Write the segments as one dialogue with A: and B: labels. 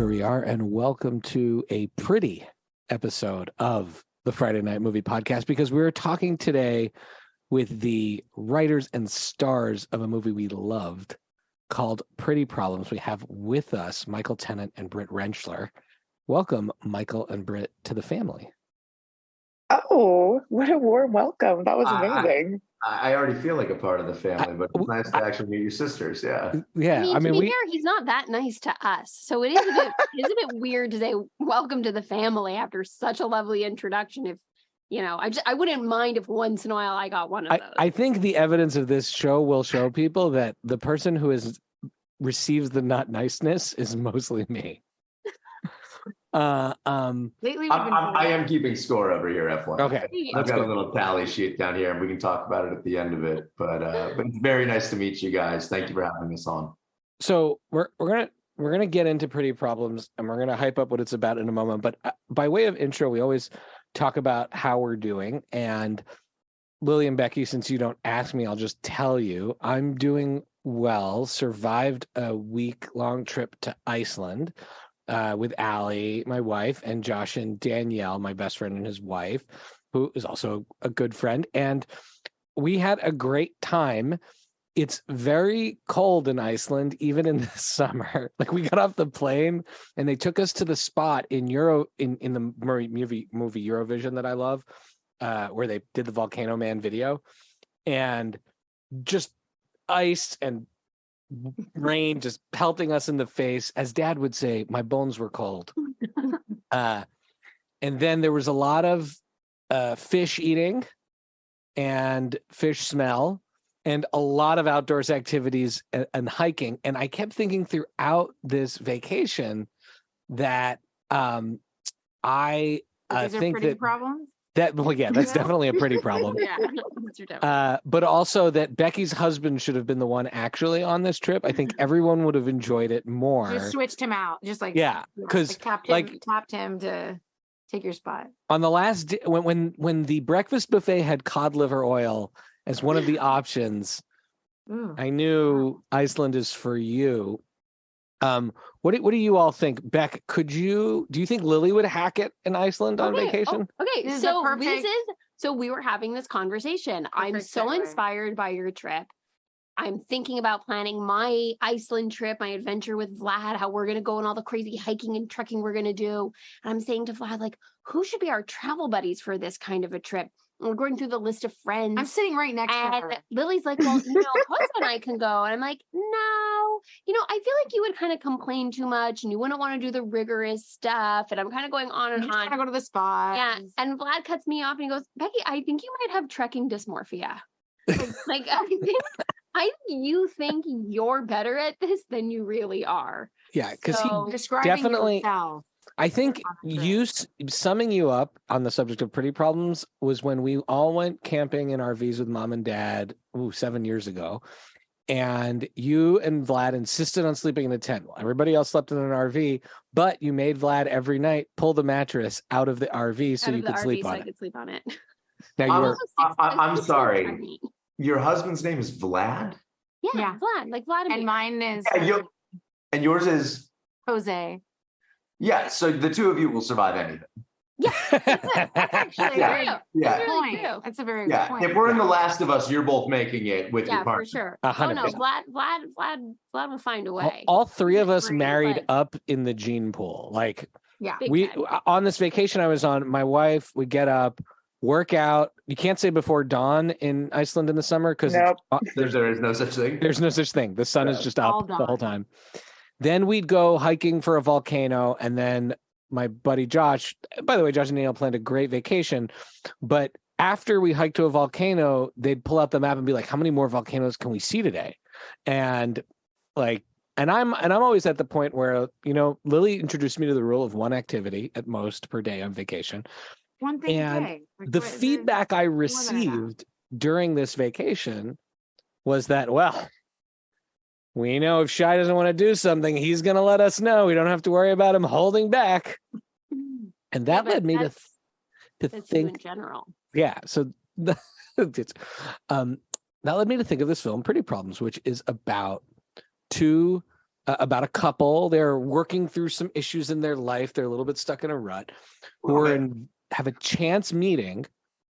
A: Here we are, and welcome to a pretty episode of the Friday Night Movie Podcast, because we're talking today with the writers and stars of a movie we loved called Pretty Problems. We have with us Michael Tennant and Britt Rentschler. Welcome, Michael and Britt, to the family.
B: Oh, what a warm welcome. That was amazing.
C: I already feel like a part of the family, but it's nice to actually meet your sisters. Yeah.
A: Yeah.
D: I mean, to be fair, he's not that nice to us. So it is a bit weird to say welcome to the family after such a lovely introduction. If, I wouldn't mind if once in a while I got one of those.
A: I think the evidence of this show will show people that the person who receives the not niceness is mostly me.
D: Lately,
C: I am keeping score over here, F1.
A: Okay,
C: I've got a little tally sheet down here, and we can talk about it at the end of it. But it's very nice to meet you guys. Thank you for having us on.
A: So we're gonna get into Pretty Problems, and we're gonna hype up what it's about in a moment. But by way of intro, we always talk about how we're doing. And Lily and Becky, since you don't ask me, I'll just tell you I'm doing well. Survived a week-long trip to Iceland. With Allie, my wife, and Josh and Danielle, my best friend and his wife, who is also a good friend. And we had a great time. It's very cold in Iceland, even in the summer. Like, we got off the plane and they took us to the spot in the movie Eurovision that I love, where they did the Volcano Man video, and just ice and rain just pelting us in the face. As Dad would say, my bones were cold. And then there was a lot of fish eating and fish smell and a lot of outdoors activities and hiking. And I kept thinking throughout this vacation that I think that
E: problems.
A: That's definitely a pretty problem. But also that Becky's husband should have been the one actually on this trip. I think everyone would have enjoyed it more.
E: Just switched him out,
A: because
E: tapped him to take your spot.
A: On the last day, when the breakfast buffet had cod liver oil as one of the options, I knew Iceland is for you. What do you all think? Beck, do you think Lily would hack it in Iceland on vacation?
D: So we were having this conversation. I'm so inspired by your trip. I'm thinking about planning my Iceland trip, my adventure with Vlad, how we're going to go and all the crazy hiking and trekking we're going to do. And I'm saying to Vlad, like, who should be our travel buddies for this kind of a trip? And we're going through the list of friends.
E: I'm sitting right next to her.
D: Lily's like, well, Jose and I can go. And I'm like, no, I feel like you would kind of complain too much and you wouldn't want to do the rigorous stuff. And I'm kind of going on and on.
E: I want to go to the spa.
D: Yeah. And Vlad cuts me off and he goes, Becky, I think you might have trekking dysmorphia. Like, I think you think you're better at this than you really are.
A: Yeah, because he
E: definitely yourself.
A: I think summing you up on the subject of Pretty Problems was when we all went camping in RVs with Mom and Dad 7 years ago. And you and Vlad insisted on sleeping in a tent. Well, everybody else slept in an RV, but you made Vlad every night pull the mattress out of the RV so you could sleep on it.
D: I could sleep on it.
A: Now
C: I'm sorry. Your husband's name is Vlad?
D: Yeah. Vlad, like Vladimir.
E: And mine is...
C: and yours is?
E: Jose.
C: Yeah, so the two of you will survive anything.
D: Yeah, that's actually
C: yeah.
E: That's a very good point.
C: If we're in The Last of Us, you're both making it with your partner.
D: For sure.
A: 100%.
D: Oh no, Vlad will find a way.
A: All three of us married up in the gene pool. Like, on this vacation I was on, my wife would get up, work out. You can't say before dawn in Iceland in the summer because
C: there is no such thing.
A: There's no such thing. The sun is just up the whole time. Then we'd go hiking for a volcano, and then my buddy Josh, by the way, Josh and Danielle planned a great vacation, but after we hiked to a volcano, they'd pull out the map and be like, how many more volcanoes can we see today? And I'm always at the point where, Lily introduced me to the rule of one activity at most per day on vacation.
E: One thing a day.
A: The feedback I received during this vacation was that, well, we know if Shai doesn't want to do something, he's going to let us know. We don't have to worry about him holding back. And that led me to think
D: in general.
A: Yeah. So that led me to think of this film, Pretty Problems, which is about two about a couple. They're working through some issues in their life. They're a little bit stuck in a rut. Have a chance meeting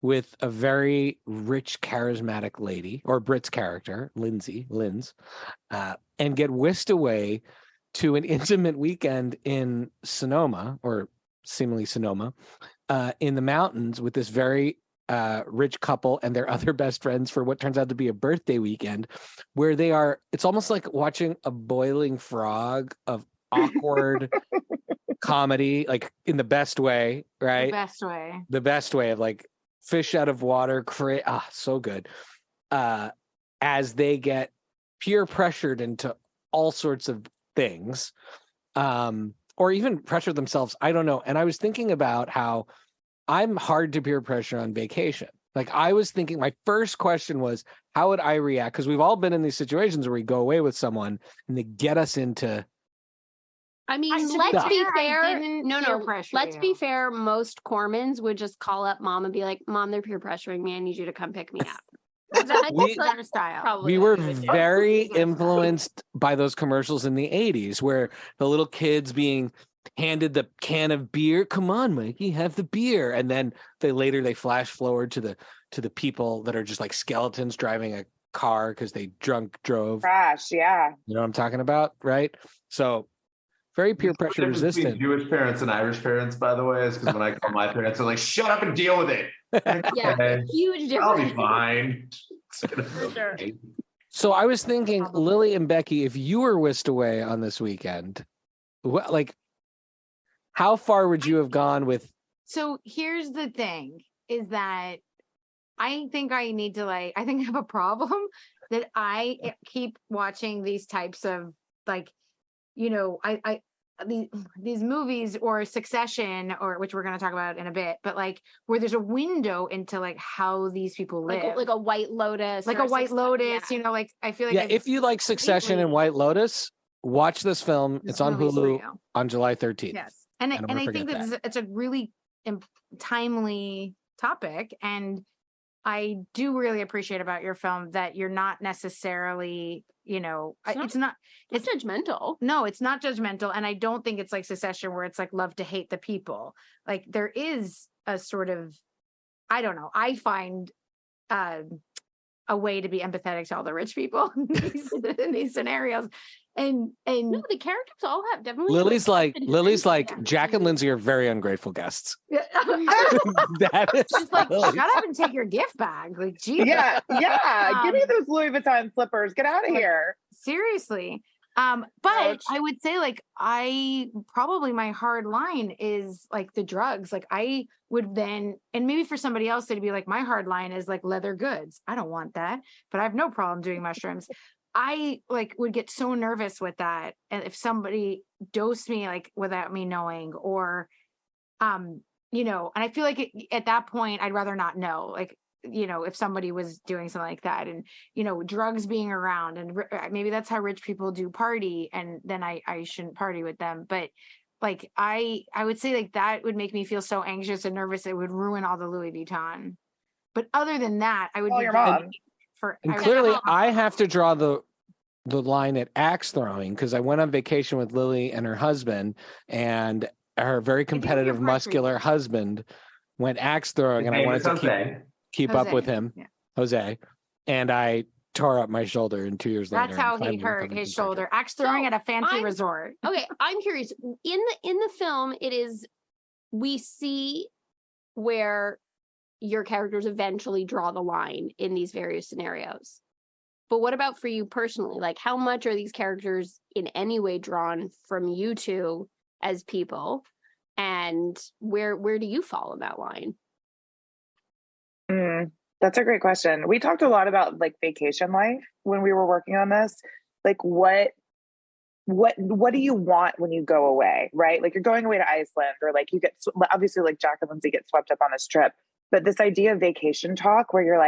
A: with a very rich, charismatic lady, or Britt's character, Linz, and get whisked away to an intimate weekend in Sonoma, or seemingly Sonoma, in the mountains with this very rich couple and their other best friends for what turns out to be a birthday weekend, where it's almost like watching a boiling frog of awkward comedy, like in the best way, right? The best way of like fish out of water, so good. As they get peer pressured into all sorts of things, or even pressure themselves. I don't know. And I was thinking about how I'm hard to peer pressure on vacation. Like I was thinking, my first question was, how would I react? Because we've all been in these situations where we go away with someone and they get us into.
D: I mean, let's be fair. Let's be fair. Most Cormans would just call up mom and be like, "Mom, they're peer pressuring me. I need you to come pick me up."
A: We were very influenced by those commercials in the 80s where the little kids being handed the can of beer. Come on, Mikey, have the beer. And then they flash forward to the people that are just like skeletons driving a car because they drove.
B: Crash, yeah.
A: You know what I'm talking about, right? So very peer pressure resistant.
C: Jewish parents and Irish parents, by the way, is because when I call my parents, they're like, "Shut up and deal with it."
D: Yeah, huge difference.
C: I'll be fine.
D: For sure.
A: So I was thinking, Lily and Becky, if you were whisked away on this weekend, how far would you have gone with?
E: So here's the thing: is that I think I need to I think I have a problem that I keep watching these types of these movies or Succession, or which we're going to talk about in a bit, but where there's a window into how these people live,
D: like a White Lotus,
E: I feel like
A: if you like Succession and White Lotus, watch this film. It's on Hulu on July 13th.
E: Yes, and I think that it's a really timely topic, and I do really appreciate about your film that you're not necessarily, it's
D: judgmental.
E: No, it's not judgmental. And I don't think it's like Succession where it's like love to hate the people. Like there is a sort of, I don't know, I find a way to be empathetic to all the rich people in these scenarios. And
D: no, the characters all have definitely.
A: Lily's like Jack and Lindsay are very ungrateful guests.
E: That is just shut up and take your gift bag. Like, geez.
B: Yeah. Give me those Louis Vuitton slippers. Get out of here.
E: Seriously. But I would say my hard line is the drugs. I would then, and maybe for somebody else it'd be my hard line is leather goods. I don't want that, but I have no problem doing mushrooms. I would get so nervous with that. And if somebody dosed me without me knowing, or, and I feel at that point, I'd rather not know, if somebody was doing something like that and, drugs being around, and maybe that's how rich people do party. And then I shouldn't party with them. But I would say that would make me feel so anxious and nervous. It would ruin all the Louis Vuitton. But other than that, I would
B: call
E: be
B: your mom.
A: And clearly, I have to draw the line at axe throwing because I went on vacation with Lily and her husband, and her very competitive, muscular husband went axe throwing, and I wanted to keep up with him, Jose, and I tore up my shoulder. And 2 years later,
E: that's how he hurt his shoulder. Axe throwing at a fancy resort.
D: Okay, I'm curious. In the film, we see where your characters eventually draw the line in these various scenarios. But what about for you personally? How much are these characters in any way drawn from you two as people? And where do you fall in that line?
B: That's a great question. We talked a lot about vacation life when we were working on this. What do you want when you go away, right? You're going away to Iceland, or you get, obviously Jack and Lindsay get swept up on this trip. But this idea of vacation talk where you're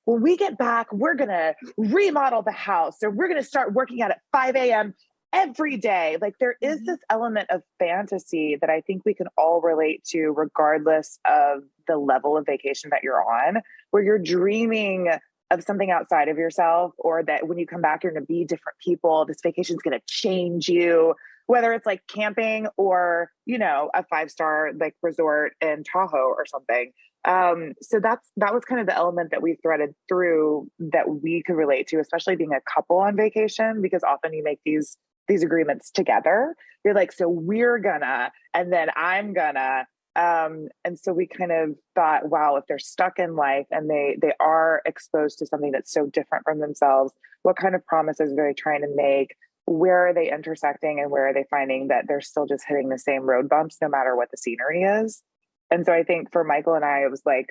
B: when we get back, we're going to remodel the house, or we're going to start working out at 5 a.m. every day. There is this element of fantasy that I think we can all relate to regardless of the level of vacation that you're on, where you're dreaming of something outside of yourself, or that when you come back, you're going to be different people. This vacation is going to change you, whether it's like camping or, you know, a 5-star like resort in Tahoe or something. So that was kind of the element that we threaded through that we could relate to, especially being a couple on vacation, because often you make these agreements together. You're like, so we're gonna, and then I'm gonna. And so we kind of thought, wow, if they're stuck in life and they are exposed to something that's so different from themselves, what kind of promises are they trying to make? Where are they intersecting, and where are they finding that they're still just hitting the same road bumps no matter what the scenery is? And so I think for Michael and I, it was like,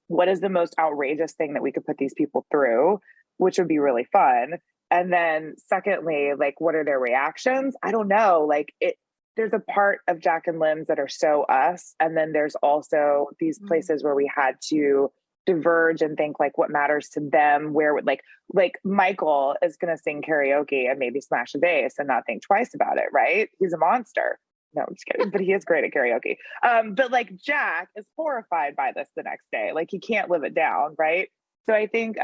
B: what is the most outrageous thing that we could put these people through, which would be really fun? And then secondly, like, what are their reactions? I don't know. Like, there's a part of Jack and Lynn's that are so us. And then there's also these places where we had to diverge and think like what matters to them, where would like Michael is going to sing karaoke and maybe smash a bass and not think twice about it. Right. He's a monster. No, I'm just kidding. But he is great at karaoke. But like Jack is horrified by this the next day. Like he can't live it down. Right. So I think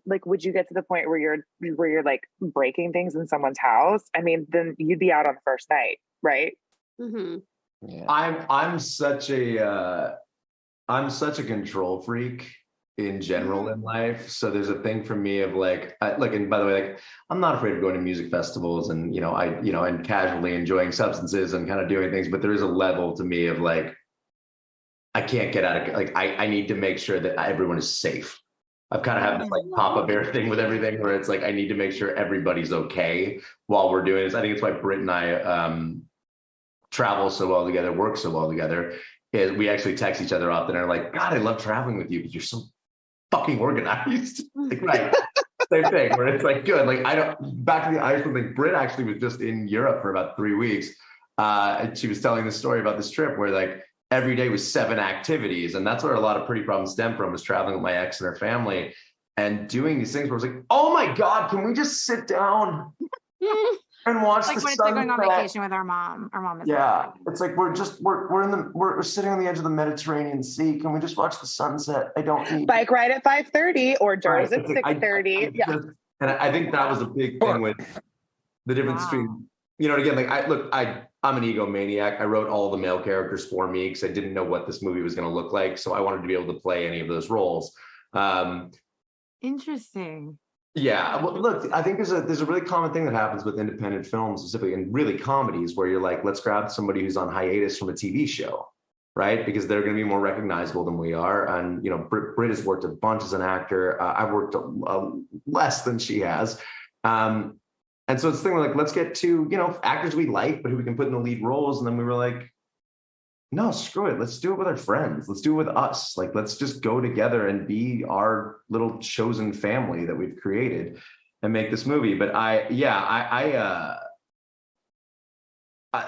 B: like, would you get to the point where you're like breaking things in someone's house? I mean, then you'd be out on the first night. Right.
D: Mm-hmm.
C: Yeah. I'm such a control freak in general in life. So there's a thing for me of like, and by the way, like, I'm not afraid of going to music festivals and, and casually enjoying substances and kind of doing things, but there is a level to me of like, I can't get out of, like, I need to make sure that everyone is safe. I've kind of had this like Papa Bear thing with everything where it's like, I need to make sure everybody's okay while we're doing this. I think it's why Britt and I travel so well together, work so well together, is we actually text each other often and are like, God, I love traveling with you because you're so fucking organized. Like, right. Same thing where it's like, good. Like, back to the Iceland thing, Britt actually was just in Europe for about 3 weeks. And she was telling the story about this trip where like every day was 7 activities. And that's where a lot of pretty problems stem from, was traveling with my ex and her family and doing these things where I was like, oh my God, can we just sit down and watch
E: like
C: the
E: when it's
C: sunset?
E: like going on vacation with our mom. Our mom is
C: it's like we're sitting on the edge of the Mediterranean Sea. Can we just watch the sunset? I don't need
B: bike ride at 5:30 or Doors at 6:30. Yeah.
C: And I think that was a big thing with the difference between, and again, like I'm an egomaniac. I wrote all the male characters for me because I didn't know what this movie was going to look like. So I wanted to be able to play any of those roles.
E: Interesting.
C: Yeah. Well, look, I think there's a really common thing that happens with independent films, specifically, and really comedies, where you're like, let's grab somebody who's on hiatus from a TV show, right? Because they're going to be more recognizable than we are. And, Britt has worked a bunch as an actor. I've worked less than she has. And so it's the thing, like, let's get to, actors we like, but who we can put in the lead roles. And then we were like, no, screw it. Let's do it with our friends. Let's do it with us. Like, let's just go together and be our little chosen family that we've created and make this movie. But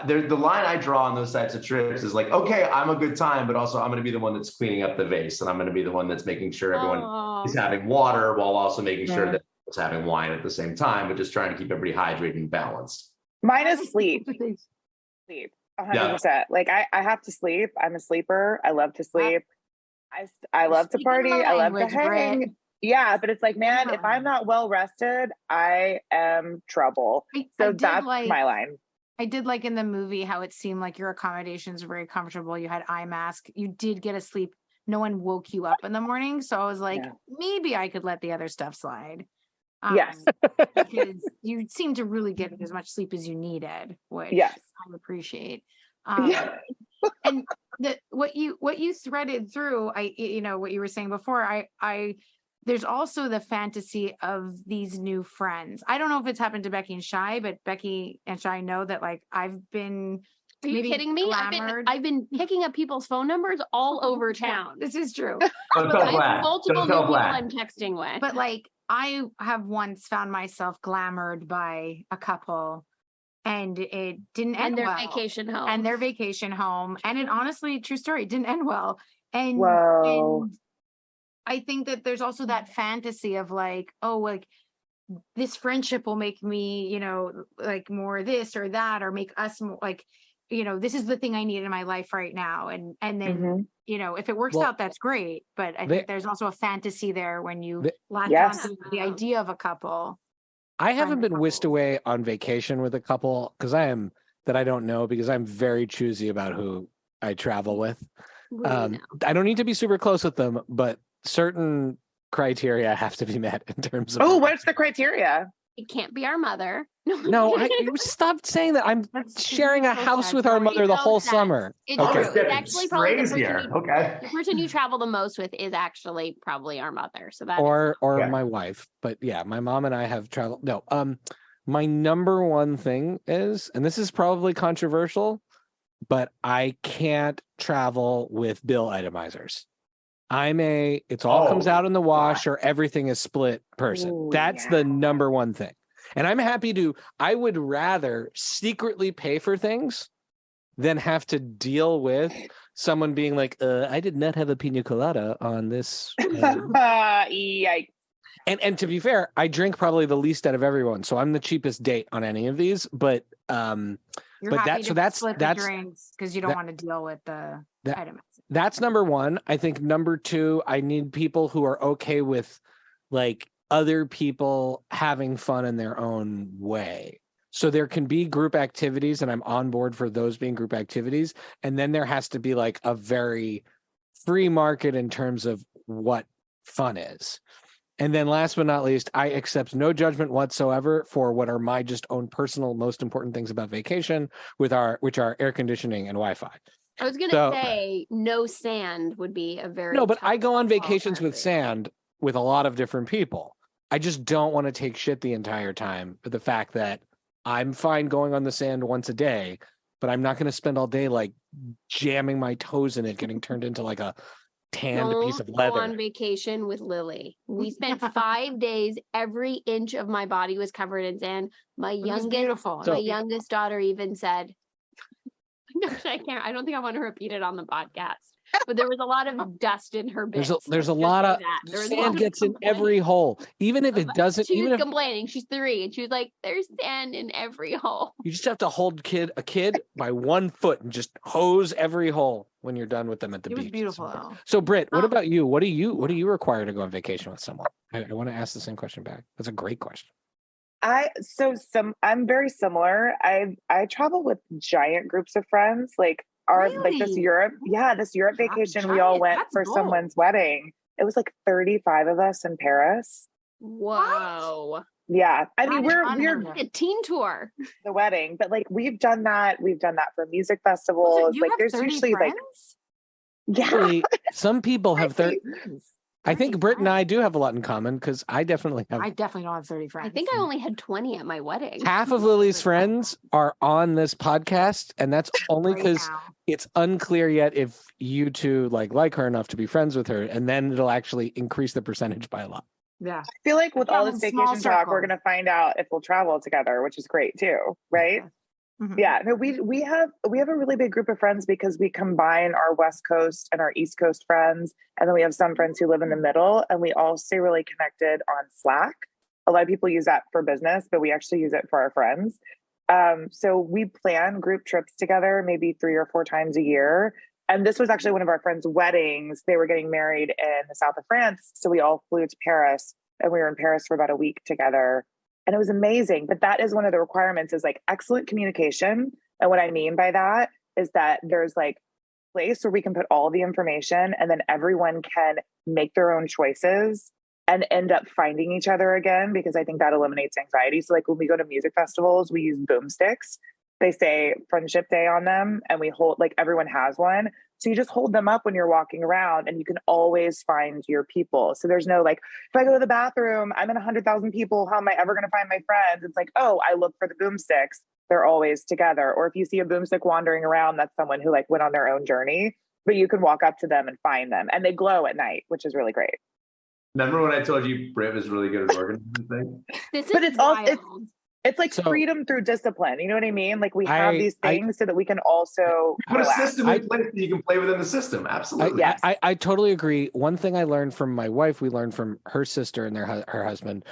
C: the line I draw on those types of trips is like, okay, I'm a good time, but also I'm going to be the one that's cleaning up the vase. And I'm going to be the one that's making sure everyone is having water while also making sure that it's having wine at the same time, but just trying to keep everybody hydrated and balanced.
B: Mine is sleep. Sleep. 100%. Like I have to sleep. I'm a sleeper. I love to sleep. I love to party. I love to hang. Britt. Yeah, but it's like, man, if I'm not well rested, I am trouble. So that's my line.
E: I did like in the movie how it seemed like your accommodations were very comfortable. You had eye mask. You did get a sleep. No one woke you up in the morning. So I was like, maybe I could let the other stuff slide.
B: Yes.
E: Because you seem to really get as much sleep as you needed, which I appreciate. And what you threaded through, what you were saying before, there's also the fantasy of these new friends. I don't know if it's happened to Becky and Shai, but Becky and Shai know that like I've been.
D: Are you kidding me? I've been picking up people's phone numbers all over town.
E: This is true.
D: I have multiple new people I'm texting with.
E: But like I have once found myself glamored by a couple and it didn't end well. And their vacation home. And it honestly, true story, it didn't end well. And I think that there's also that fantasy of like, oh, like this friendship will make me, like more this or that, or make us more like, this is the thing I need in my life right now. And then if it works out, that's great. But I think there's also a fantasy there when you latch onto the idea of a couple.
A: I haven't been whisked away on vacation with a couple because I don't know, because I'm very choosy about who I travel with. I don't need to be super close with them, but certain criteria have to be met in terms of.
B: Oh, what's the criteria?
D: It can't be our mother.
A: No, you stopped saying that. I'm sharing a house with our mother the whole summer.
D: It's
A: okay.
D: true. It's actually probably the person you travel the most with is actually probably our mother. So that
A: or my wife. But yeah, my mom and I have traveled. No, my number one thing is, and this is probably controversial, but I can't travel with bill itemizers. It's all comes out in the wash or everything is split person.
B: Ooh,
A: That's the number one thing. And I'm happy I would rather secretly pay for things than have to deal with someone being like, I did not have a pina colada on this.
B: Yikes.
A: And to be fair, I drink probably the least out of everyone. So I'm the cheapest date on any of these, but that's
E: drinks because you don't want to deal with the items.
A: That's number one. I think number two, I need people who are okay with like other people having fun in their own way. So there can be group activities and I'm on board for those being group activities. And then there has to be like a very free market in terms of what fun is. And then last but not least, I accept no judgment whatsoever for what are my just own personal most important things about vacation, which are air conditioning and Wi-Fi.
D: I was going to say no sand would be a very...
A: No, but I go on vacations with sand with a lot of different people. I just don't want to take shit the entire time. But the fact that I'm fine going on the sand once a day, but I'm not going to spend all day like jamming my toes in it, getting turned into like a tanned piece of leather.
D: Go on vacation with Lily. We spent 5 days. Every inch of my body was covered in sand. My youngest daughter even said, "Gosh, I can't. I don't think I want to repeat it on the podcast." But there was a lot of dust in her bits.
A: There's a lot of sand gets in every hole, even if it doesn't.
D: She was complaining. She's 3, and she was like, "There's sand in every hole."
A: You just have to hold a kid by one foot and just hose every hole when you're done with them at the beach.
E: It was beautiful.
A: So, Britt, what about you? What do you require to go on vacation with someone? I want to ask the same question back. That's a great question.
B: I'm very similar. I travel with giant groups of friends. Like this Europe vacation we all went for someone's wedding. It was like 35 of us in Paris.
D: Wow.
B: What? Yeah. I mean, we're
D: a teen tour.
B: The wedding, but like we've done that for music festivals.
E: Like
B: there's usually
E: friends?
A: Really, some people have 30. I think Britt and I do have a lot in common because I definitely don't
E: have 30 friends.
D: I think I only had 20 at my wedding.
A: Half of Lily's friends are on this podcast, and that's only because it's unclear yet if you two like her enough to be friends with her, and then it'll actually increase the percentage by a lot.
E: Yeah.
B: I feel like with all this vacation talk, we're going to find out if we'll travel together, which is great too, right?
E: Yeah. Mm-hmm.
B: Yeah, no, we have a really big group of friends because we combine our West Coast and our East Coast friends, and then we have some friends who live in the middle, and we all stay really connected on Slack. A lot of people use that for business, but we actually use it for our friends. So we plan group trips together maybe 3 or 4 times a year. And this was actually one of our friends' weddings. They were getting married in the south of France, so we all flew to Paris, and we were in Paris for about a week together. And it was amazing. But that is one of the requirements is like excellent communication. And what I mean by that is that there's like a place where we can put all the information and then everyone can make their own choices and end up finding each other again, because I think that eliminates anxiety. So like when we go to music festivals, we use boomsticks. They say Friendship Day on them, and we hold, like everyone has one. So you just hold them up when you're walking around and you can always find your people. So there's no like, if I go to the bathroom, I'm in 100,000 people. How am I ever going to find my friends? It's like, oh, I look for the boomsticks. They're always together. Or if you see a boomstick wandering around, that's someone who like went on their own journey, but you can walk up to them and find them. And they glow at night, which is really great.
C: Remember when I told you Britt was really good at organizing things?
B: It's like freedom through discipline. You know what I mean? Like we have these things so that we can also
C: put a system in place that you can play within the system. Absolutely.
A: I totally agree. One thing I learned from my wife, we learned from her sister and her husband,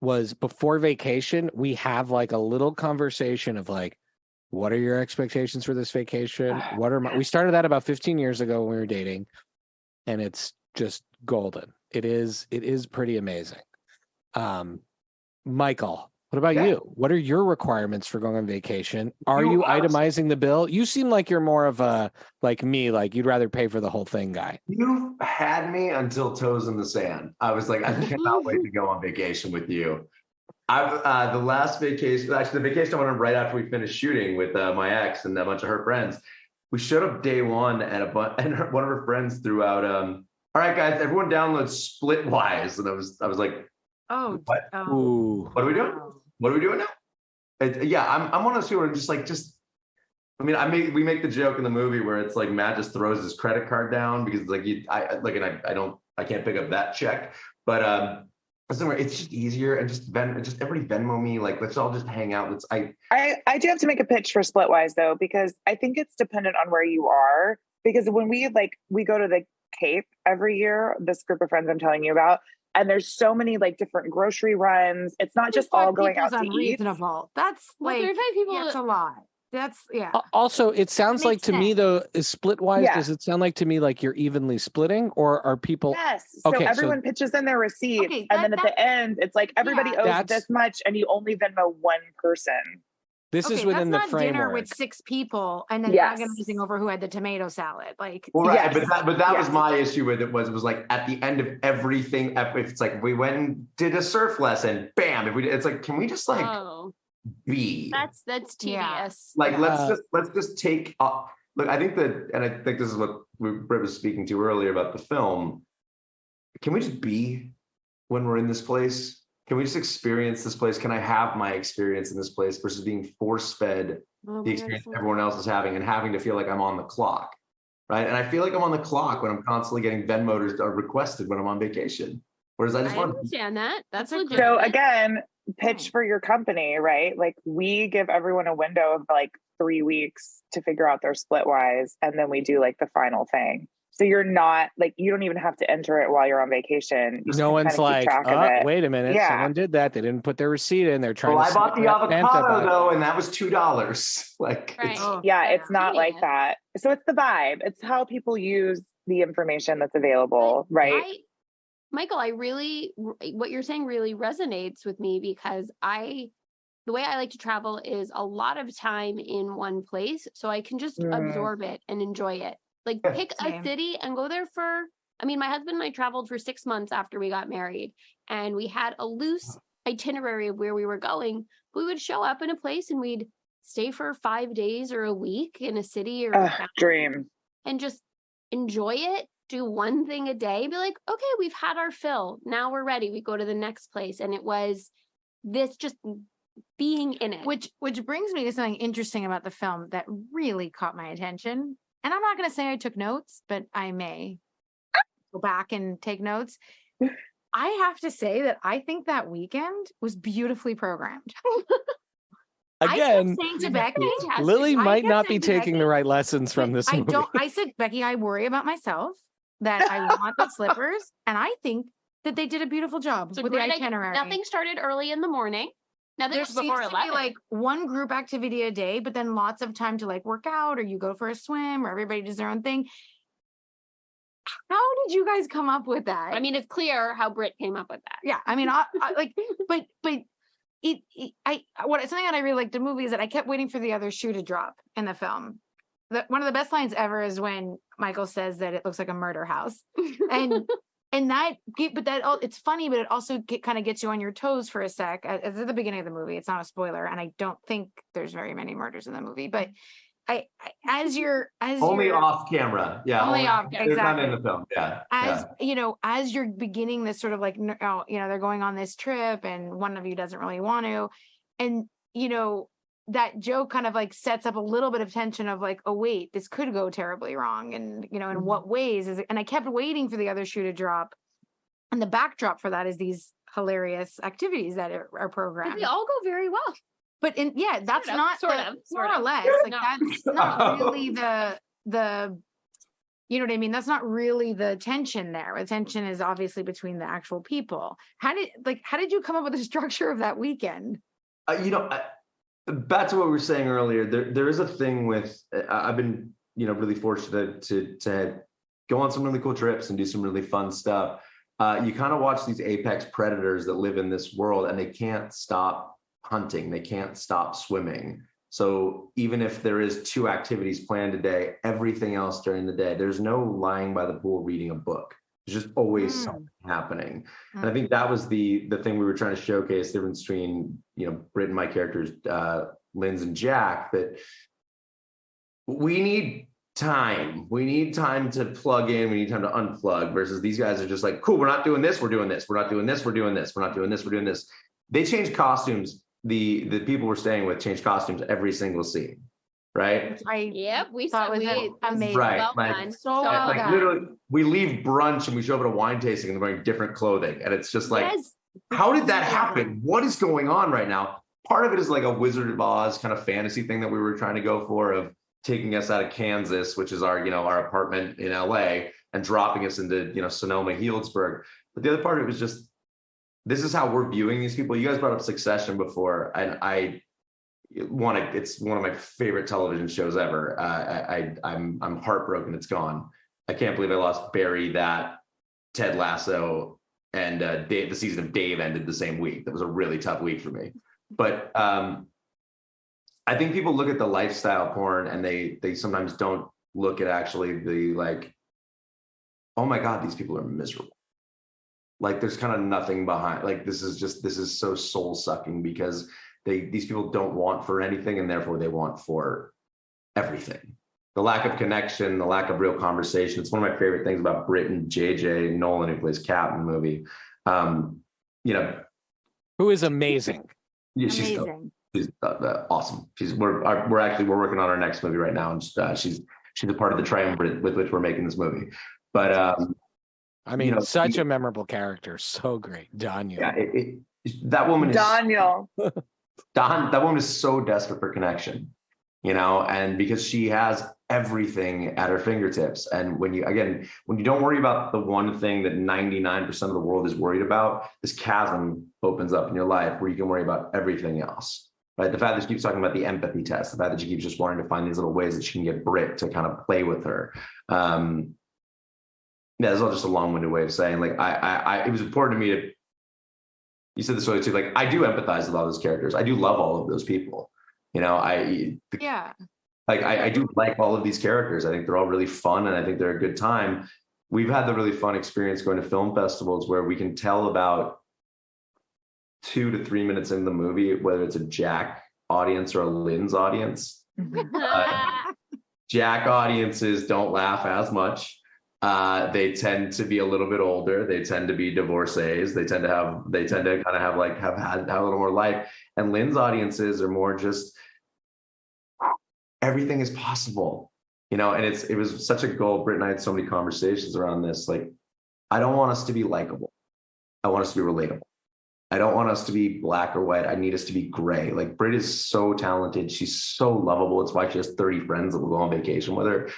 A: was before vacation, we have like a little conversation of like, What are your expectations for this vacation? We started that about 15 years ago when we were dating, and it's just golden. It is pretty amazing. Michael, what about you? What are your requirements for going on vacation? Are you itemizing the bill? You seem like you're more of a, like me, like you'd rather pay for the whole thing guy.
C: You had me until toes in the sand. I was like, I cannot wait to go on vacation with you. The last vacation, actually the vacation I went on right after we finished shooting with my ex and a bunch of her friends, we showed up day one and one of her friends threw out, all right guys, everyone download Splitwise. And I was like, what? What are we doing? What are we doing now? I'm one of those people who we make the joke in the movie where it's like Matt just throws his credit card down because it's like I can't pick up that check, but it's just easier and just everybody Venmo me, like let's all just hang out.
B: I do have to make a pitch for Splitwise though, because I think it's dependent on where you are. Because when we go to the Cape every year, this group of friends I'm telling you about. And there's so many like different grocery runs. It's not just all going out to eat.
E: That's like, that's a lot. That's
A: Also, it sounds like to me though, is Splitwise. Does it sound like to me like you're evenly splitting, or are people?
B: Yes. So everyone pitches in their receipt, and then at the end, it's like everybody owes this much, and you only Venmo one person.
A: This is within the framework.
E: Dinner with 6 people and then agonizing over who had the tomato salad. Like,
C: well, right, but that was my issue with it. Was like at the end of everything, if it's like we went and did a surf lesson, bam. It's like, can we just like be?
D: That's tedious.
C: Like let's just take. Look, I think this is what Britt was speaking to earlier about the film. Can we just be when we're in this place? Can we just experience this place? Can I have my experience in this place versus being force-fed the experience everyone else is having and having to feel like I'm on the clock, right? And I feel like I'm on the clock when I'm constantly getting Venmo'd or requested when I'm on vacation. Whereas I
D: understand that. That's legit.
B: So again, pitch for your company, right? Like we give everyone a window of like 3 weeks to figure out their Splitwise, and then we do like the final thing. So you're not like, you don't even have to enter it while you're on vacation.
A: No one's like, oh, wait a minute. Someone did that. They didn't put their receipt in. They're trying to.
C: I bought the avocado though, and that was $2. Like,
B: it's not like that. So it's the vibe. It's how people use the information that's available, right?
D: Michael, what you're saying really resonates with me because the way I like to travel is a lot of time in one place. So I can just absorb it and enjoy it. Like pick a city and go there my husband and I traveled for 6 months after we got married, and we had a loose itinerary of where we were going. We would show up in a place and we'd stay for 5 days or a week in a city or a
B: dream
D: and just enjoy it. Do one thing a day, be like, okay, we've had our fill. Now we're ready. We go to the next place. And it was this just being in it.
E: Which brings me to something interesting about the film that really caught my attention. And I'm not going to say I took notes, but I may go back and take notes. I have to say that I think that weekend was beautifully programmed.
A: Again,
E: I kept saying to Becky,
A: Lily might not be taking the right lessons from this movie.
E: I said, Becky, I worry about myself, that I want the slippers. And I think that they did a beautiful job with the itinerary.
D: Nothing started early in the morning.
E: There seems to be like one group activity a day, but then lots of time to like work out, or you go for a swim, or everybody does their own thing. How did you guys come up with that?
D: I mean, it's clear how Britt came up with that.
E: Yeah, I mean, something that I really liked the movie is that I kept waiting for the other shoe to drop in the film. One of the best lines ever is when Michael says that it looks like a murder house, it's funny, but it also kind of gets you on your toes for a sec. At the beginning of the movie, it's not a spoiler, and I don't think there's very many murders in the movie. But as
C: off camera,
E: only off, exactly.
C: Not in the film,
E: as you're beginning this sort of like, they're going on this trip, and one of you doesn't really want to, and that joke kind of like sets up a little bit of tension of like, oh wait, this could go terribly wrong. And, in what ways is it? And I kept waiting for the other shoe to drop. And the backdrop for that is these hilarious activities that are programmed.
D: But they all go very well.
E: But that's sort of more or less. Like that's not really the you know what I mean? That's not really the tension there. The tension is obviously between the actual people. How did you come up with the structure of that weekend?
C: back to what we were saying earlier, there is a thing with, I've been, really fortunate to go on some really cool trips and do some really fun stuff. You kind of watch these apex predators that live in this world and they can't stop hunting. They can't stop swimming. So even if there is 2 activities planned a day, everything else during the day, there's no lying by the pool reading a book. There's just always something happening. And I think that was the thing we were trying to showcase, the difference between, Britt and my characters, Linz and Jack, that we need time. We need time to plug in. We need time to unplug, versus these guys are just like, cool, we're not doing this, we're doing this. We're not doing this, we're doing this. We're not doing this, we're doing this. They change costumes. The people we're staying with change costumes every single scene, right?
D: We thought it was amazing.
C: Right.
D: Well
C: like,
D: so well
C: like
D: done.
C: literally, we leave brunch and we show up at a wine tasting and they're wearing different clothing. And it's just like, how did that happen? What is going on right now? Part of it is like a Wizard of Oz kind of fantasy thing that we were trying to go for, of taking us out of Kansas, which is our, our apartment in LA, and dropping us into, Sonoma, Healdsburg. But the other part of it was just, this is how we're viewing these people. You guys brought up Succession before, and it's one of my favorite television shows ever. I'm heartbroken it's gone. I can't believe I lost Barry, that Ted Lasso, and Dave, the season of Dave ended the same week. That was a really tough week for me. But I think people look at the lifestyle porn and they sometimes don't look at actually the, like, oh my God, these people are miserable. Like, there's kind of nothing behind, like, this is so soul sucking, because these people don't want for anything, and therefore they want for everything. The lack of connection, the lack of real conversation. It's one of my favorite things about Britt and JJ Nolan, who plays Cap in the movie.
A: Who is amazing.
C: Yeah, she's awesome. We're working on our next movie right now, and she's a part of the triumvirate with which we're making this movie. But
A: I mean, such a memorable character, so great, Daniel.
C: Yeah, that woman is
B: Daniel.
C: That woman is so desperate for connection, and because she has everything at her fingertips. And when you don't worry about the one thing that 99% of the world is worried about, this chasm opens up in your life where you can worry about everything else. Right? The fact that she keeps talking about the empathy test, the fact that she keeps just wanting to find these little ways that she can get Britt to kind of play with her. That's all just a long-winded way of saying, like, it was important to me to, you said this earlier too, like, I do empathize with all those characters. I do love all of those people. I do like all of these characters. I think they're all really fun, and I think they're a good time. We've had the really fun experience going to film festivals where we can tell about 2 to 3 minutes in the movie whether it's a Jack audience or a Linz audience. Jack audiences don't laugh as much. They tend to be a little bit older. They tend to be divorcees. They tend to have a little more life. And Lynn's audiences are more just, everything is possible, and it was such a goal. Britt and I had so many conversations around this. Like, I don't want us to be likable. I want us to be relatable. I don't want us to be black or white. I need us to be gray. Like, Britt is so talented. She's so lovable. It's why she has 30 friends that will go on vacation with her.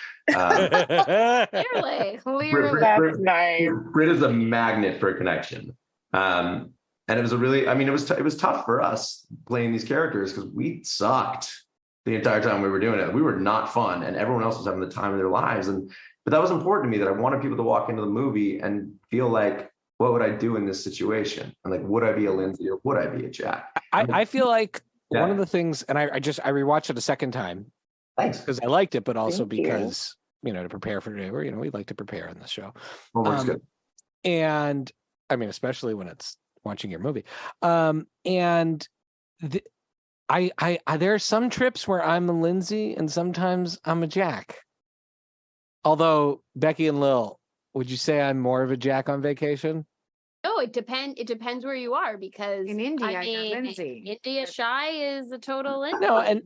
D: Clearly.
B: That's nice.
C: Britt is a magnet for connection. And it was it was tough for us playing these characters because we sucked the entire time we were doing it. We were not fun, and everyone else was having the time of their lives. But that was important to me, that I wanted people to walk into the movie and feel like, what would I do in this situation? And like, would I be a Lindsay or would I be a Jack?
A: I feel like one of the things, and I rewatched it a second time.
C: Thanks.
A: Because I liked it, but also because, to prepare for today, or, we like to prepare on the show.
C: Homework's good.
A: And I mean, especially when it's watching your movie. There are some trips where I'm a Lindsay and sometimes I'm a Jack. Although, Becky and Lil, would you say I'm more of a Jack on vacation?
D: No, it depends. It depends where you are, because
E: in India, Lindsay.
D: India shy is a total Lindsay.
A: No, and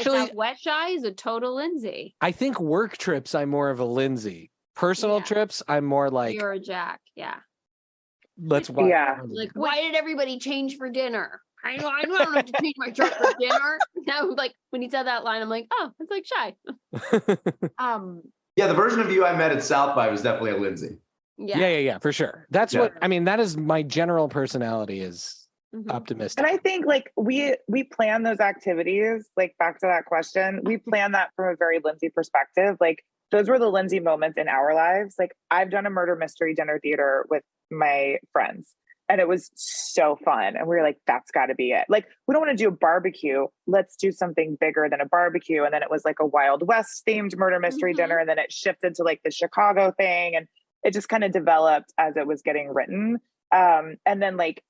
D: Southwest shy is a total Lindsay.
A: I think work trips, I'm more of a Lindsay. Personal trips, I'm more like,
D: you're a Jack. Yeah.
A: Let's watch.
B: Yeah.
D: Like, why did everybody change for dinner? I don't have to change my shirt for dinner. Now, like, when he said that line, I'm like, oh, it's like shy.
C: Yeah, the version of you I met at South by was definitely a Lindsay.
A: Yeah, for sure. That's what I mean. That is my general personality. Is optimistic.
B: And I think like we plan those activities, like back to that question, we plan that from a very Lindsay perspective. Like those were the Lindsay moments in our lives. Like I've done a murder mystery dinner theater with my friends and it was so fun. And we were like, that's got to be it. Like, we don't want to do a barbecue. Let's do something bigger than a barbecue. And then it was like a Wild West themed murder mystery dinner. And then it shifted to like the Chicago thing. And it just kind of developed as it was getting written. And then like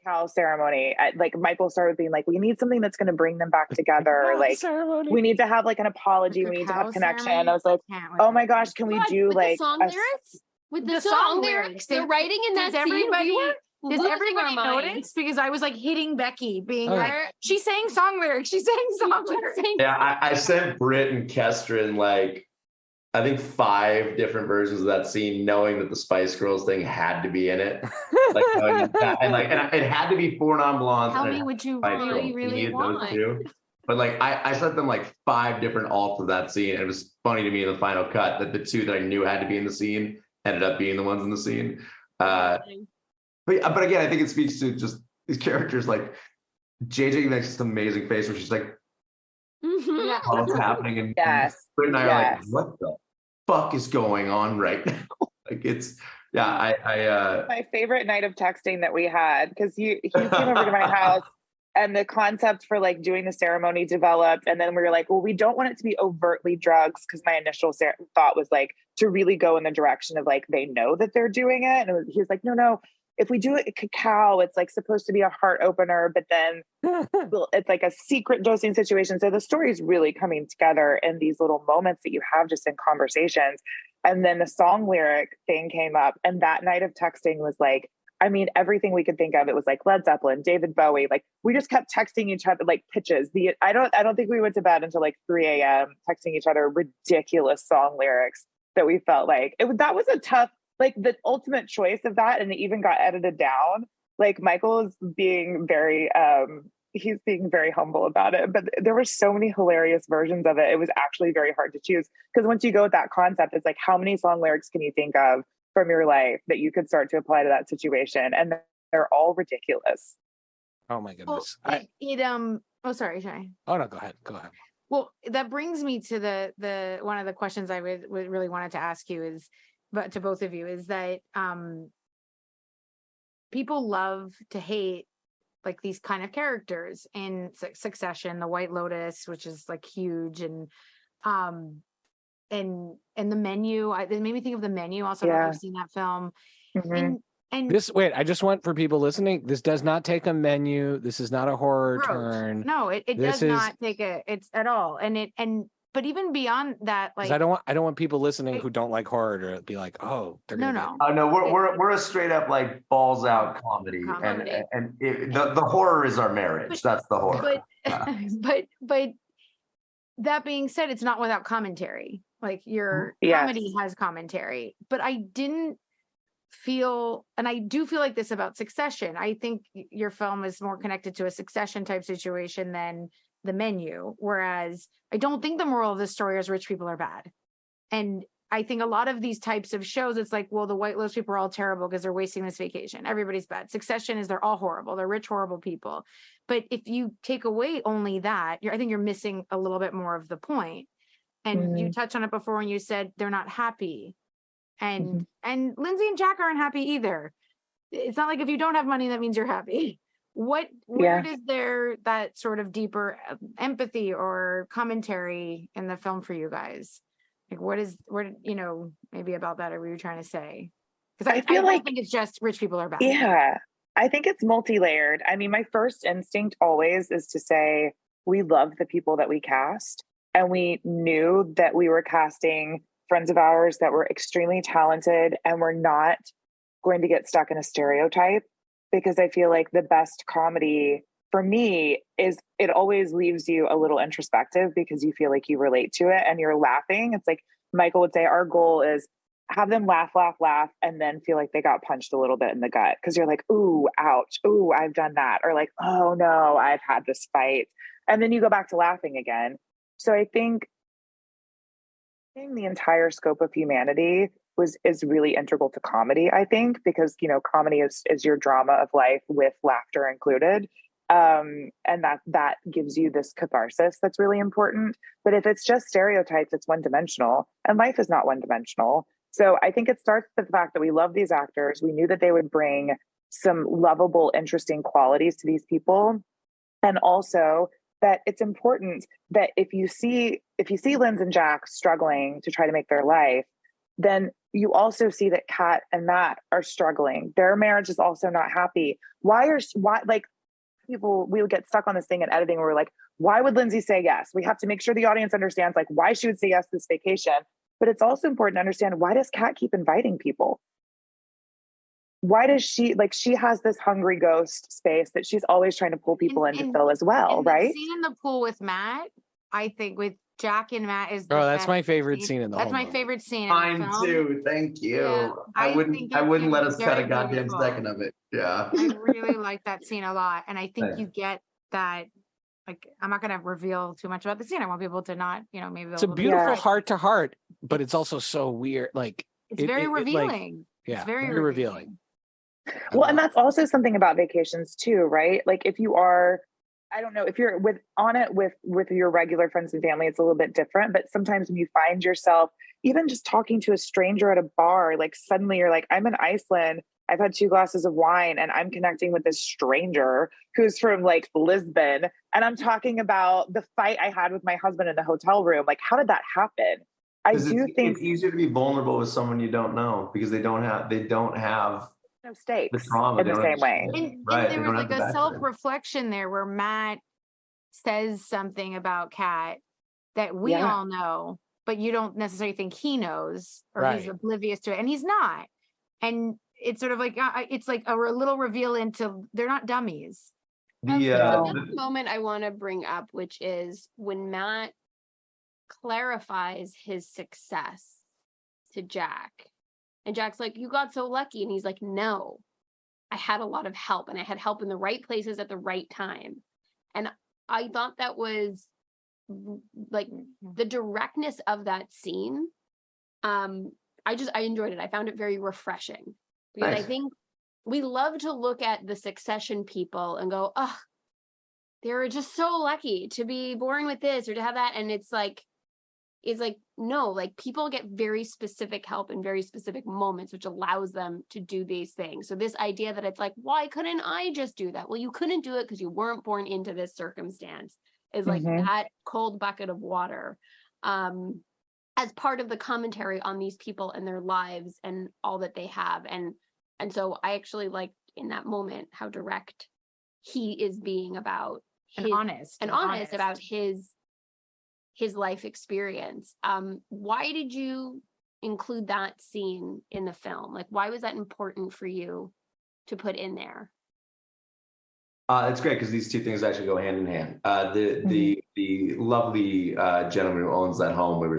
B: cow ceremony, like Michael started being like, we need something that's going to bring them back together. Like ceremony. We need to have like an apology. We need to have connection. Ceremony? I was like, oh my gosh, can we do like
D: song lyrics? With the song lyrics, the writing in that scene,
E: does everybody notice? Because I was like hitting Becky, being like, she's saying song lyrics. She's saying song lyrics.
C: Yeah, I sent Britt and Kestrin like, I think 5 different versions of that scene, knowing that the Spice Girls thing had to be in it. Like, and it had to be 4 non-blondes.
E: Tell me what you really want.
C: Those 2. But like, I sent them like 5 different alts of that scene. And it was funny to me in the final cut that the 2 that I knew had to be in the scene ended up being the ones in the scene. But again, I think it speaks to just these characters. Like JJ makes this amazing face where she's like, what's happening? And Britt and I are like, what the fuck is going on right now? Like it's, my
B: favorite night of texting that we had, because he came over to my house and the concept for like doing the ceremony developed. And then we were like, well, we don't want it to be overtly drugs. Cause my initial thought was like to really go in the direction of like, they know that they're doing it. And he was like, no, if we do it cacao, it's like supposed to be a heart opener, but then it's like a secret dosing situation. So the story is really coming together in these little moments that you have just in conversations. And then the song lyric thing came up, and that night of texting was like, I mean, everything we could think of. It was like Led Zeppelin, David Bowie. Like we just kept texting each other like pitches. I don't think we went to bed until like 3 a.m. texting each other ridiculous song lyrics that we felt like that was a tough, like the ultimate choice of that. And it even got edited down. Like Michael is being very, he's being very humble about it, but there were so many hilarious versions of it. It was actually very hard to choose, because once you go with that concept, it's like, how many song lyrics can you think of from your life that you could start to apply to that situation? And they're all ridiculous.
A: Oh my goodness.
E: Well, oh, sorry, Shay.
A: Oh no, go ahead.
E: Well, that brings me to the one of the questions I would really wanted to ask you is, but to both of you, is that people love to hate like these kind of characters in Succession, the White Lotus, which is like huge, and the Menu. It made me think of The Menu. Also, I don't know if you've seen that film.
B: Mm-hmm.
E: And
A: this, wait, I just want for people listening, this does not take a menu. This is not a horror turn.
E: No, it does not take it's at all. But even beyond that, like
A: I don't want people listening who don't like horror to be like, oh, they're
E: no.
C: No, we're a straight up like balls out comedy. And the horror is our marriage. That's the horror.
E: But that being said, it's not without commentary. Like your comedy has commentary, but I didn't feel, and I do feel like this about Succession. I think your film is more connected to a Succession type situation than The Menu, whereas I don't think the moral of the story is rich people are bad. And I think a lot of these types of shows, it's like, well, the White Lotus people are all terrible because they're wasting this vacation. Everybody's bad. Succession is they're all horrible. They're rich, horrible people. But if you take away only that, I think you're missing a little bit more of the point. And you touched on it before when you said they're not happy. And Lindsay and Jack aren't happy either. It's not like if you don't have money, that means you're happy. Where is there that sort of deeper empathy or commentary in the film for you guys? Like maybe about that, or what you're trying to say? Because I think it's just rich people are bad.
B: Yeah, I think it's multi-layered. I mean, my first instinct always is to say, we love the people that we cast. And we knew that we were casting friends of ours that were extremely talented, and we're not going to get stuck in a stereotype, because I feel like the best comedy for me is it always leaves you a little introspective because you feel like you relate to it and you're laughing. It's like Michael would say, our goal is have them laugh, and then feel like they got punched a little bit in the gut. Cause you're like, ooh, ouch. Ooh, I've done that. Or like, oh no, I've had this fight. And then you go back to laughing again. So I think in the entire scope of humanity, is really integral to comedy, I think, because, you know, comedy is your drama of life with laughter included. And that gives you this catharsis that's really important. But if it's just stereotypes, it's one dimensional, and life is not one dimensional. So I think it starts with the fact that we love these actors. We knew that they would bring some lovable, interesting qualities to these people. And also that it's important that if you see Linz and Jack struggling to try to make their life, then you also see that Kat and Matt are struggling. Their marriage is also not happy. Why like people, we would get stuck on this thing in editing where we're like, why would Lindsay say yes? We have to make sure the audience understands like why she would say yes to this vacation. But it's also important to understand, why does Kat keep inviting people? Why does she has this hungry ghost space that she's always trying to pull people in to fill as well, right?
E: The scene in the pool with Matt, I think with Jack and Matt is
A: that's my favorite scene in the whole movie.
E: That's my favorite scene.
C: Mine too. Thank you. Yeah, I wouldn't let us cut a goddamn second of it. Yeah.
E: I really like that scene a lot. And I think you get that. Like, I'm not going to reveal too much about the scene. I want people to not, you know, maybe.
A: It's a beautiful heart to heart, but it's also so weird. Like,
E: it's very revealing.
A: It's
E: very
A: revealing.
B: Well, and that's also something about vacations too, right? Like if you are, I don't know, if you're on it with your regular friends and family, it's a little bit different. But sometimes when you find yourself even just talking to a stranger at a bar, like suddenly you're like, I'm in Iceland, I've had 2 glasses of wine, and I'm connecting with this stranger who's from like Lisbon, and I'm talking about the fight I had with my husband in the hotel room. Like, how did that happen? I do think
C: it's easier to be vulnerable with someone you don't know, because they don't have
B: no stakes
C: the trauma
B: in the same way.
E: And there was like a self-reflection there where Matt says something about Kat that we all know, but you don't necessarily think he knows, or he's oblivious to it, and he's not. And it's sort of like it's like a little reveal into they're not dummies.
D: Another moment I want to bring up, which is when Matt clarifies his success to Jack. And Jack's like, you got so lucky. And he's like, no, I had a lot of help, and I had help in the right places at the right time. And I thought that was like the directness of that scene. I enjoyed it. I found it very refreshing, because I think we love to look at the Succession people and go, oh, they were just so lucky to be born with this or to have that. And it's like, no, like people get very specific help in very specific moments, which allows them to do these things. So this idea that it's like, why couldn't I just do that? Well, you couldn't do it because you weren't born into this circumstance, is like that cold bucket of water, as part of the commentary on these people and their lives and all that they have. And so I actually liked in that moment how direct he is being about honest about his life experience. Why did you include that scene in the film? Like, why was that important for you to put in there?
C: It's great because these two things actually go hand in hand. The lovely gentleman who owns that home we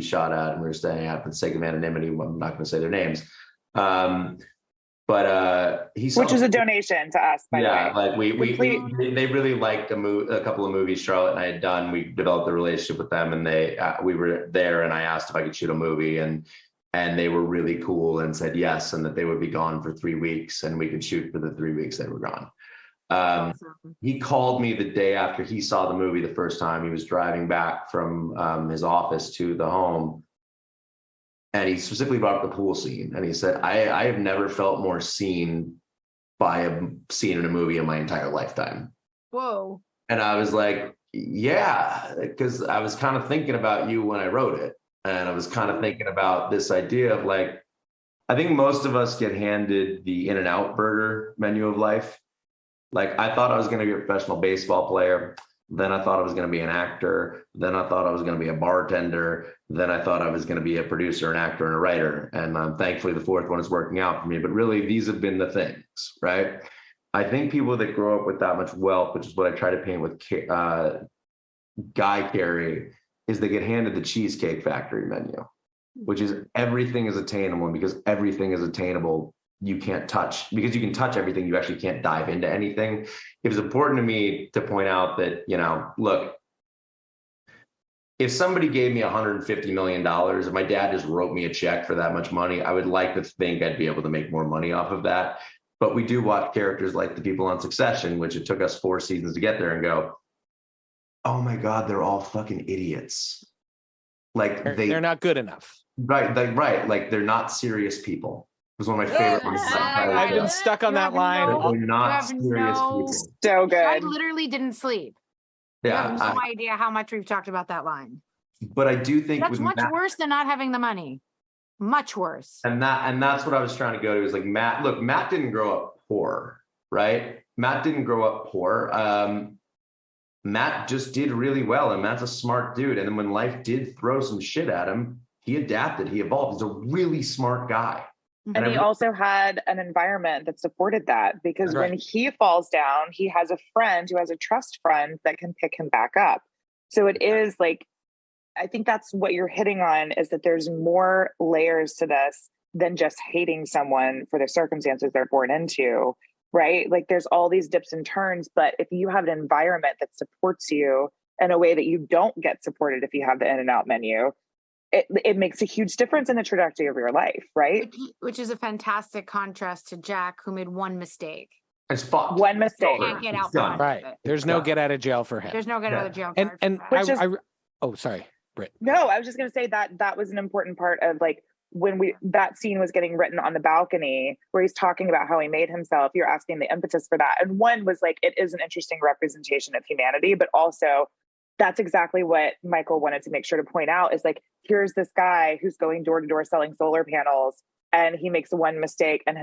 C: shot at and we were staying at, for the sake of anonymity, I'm not going to say their names. But which is
B: a donation to us, by the way.
C: Like they really liked a couple of movies Charlotte and I had done. We developed a relationship with them, and we were there, and I asked if I could shoot a movie, and they were really cool and said yes, and that they would be gone for 3 weeks, and we could shoot for the 3 weeks they were gone. He called me the day after he saw the movie the first time. He was driving back from his office to the home. And he specifically brought up the pool scene. And he said, I have never felt more seen by a scene in a movie in my entire lifetime.
E: Whoa.
C: And I was like, yeah, because I was kind of thinking about you when I wrote it. And I was kind of thinking about this idea of like, I think most of us get handed the In-N-Out burger menu of life. Like, I thought I was going to be a professional baseball player. Then I thought I was going to be an actor. Then I thought I was going to be a bartender. Then I thought I was going to be a producer, an actor, and a writer. And thankfully, the fourth one is working out for me. But really, these have been the things, right? I think people that grow up with that much wealth, which is what I try to paint with Guy Carey, is they get handed the Cheesecake Factory menu, which is everything is attainable. And because everything is attainable, you can't touch, because you can touch everything, you actually can't dive into anything. It was important to me to point out that, look, if somebody gave me $150 million, if my dad just wrote me a check for that much money, I would like to think I'd be able to make more money off of that. But we do watch characters like the people on Succession, which it took us 4 seasons to get there, and go, oh my God, they're all fucking idiots. Like
A: they're not good enough.
C: Right. Like they're not serious people. It was one of my favorite ones.
A: I've been stuck on that line.
C: They're not serious people.
B: So good.
E: I literally didn't sleep.
C: Yeah.
E: You have no idea how much we've talked about that line.
C: But I do think
E: that's much worse than not having the money. Much worse.
C: And that's what I was trying to go to, is like Matt. Look, Matt didn't grow up poor, right? Matt didn't grow up poor. Matt just did really well, and Matt's a smart dude. And then when life did throw some shit at him, he adapted, he evolved. He's a really smart guy.
B: And he also had an environment that supported that, because when he falls down, he has a friend who has a trust friend that can pick him back up. So it is like, I think that's what you're hitting on, is that there's more layers to this than just hating someone for the circumstances they're born into, right? Like there's all these dips and turns, but if you have an environment that supports you in a way that you don't get supported if you have the in and out menu, it makes a huge difference in the trajectory of your life, right?
E: Which is a fantastic contrast to Jack, who made one mistake.
C: It's fucked.
B: One mistake.
E: Can't get out from
A: right.
E: it.
A: There's no get out of jail for him.
E: There's no get out of jail.
A: And oh, sorry, Britt.
B: No, I was just going to say that was an important part of like when that scene was getting written on the balcony where he's talking about how he made himself. You're asking the impetus for that. And one was like, it is an interesting representation of humanity, but also that's exactly what Michael wanted to make sure to point out, is like, here's this guy who's going door to door selling solar panels, and he makes one mistake and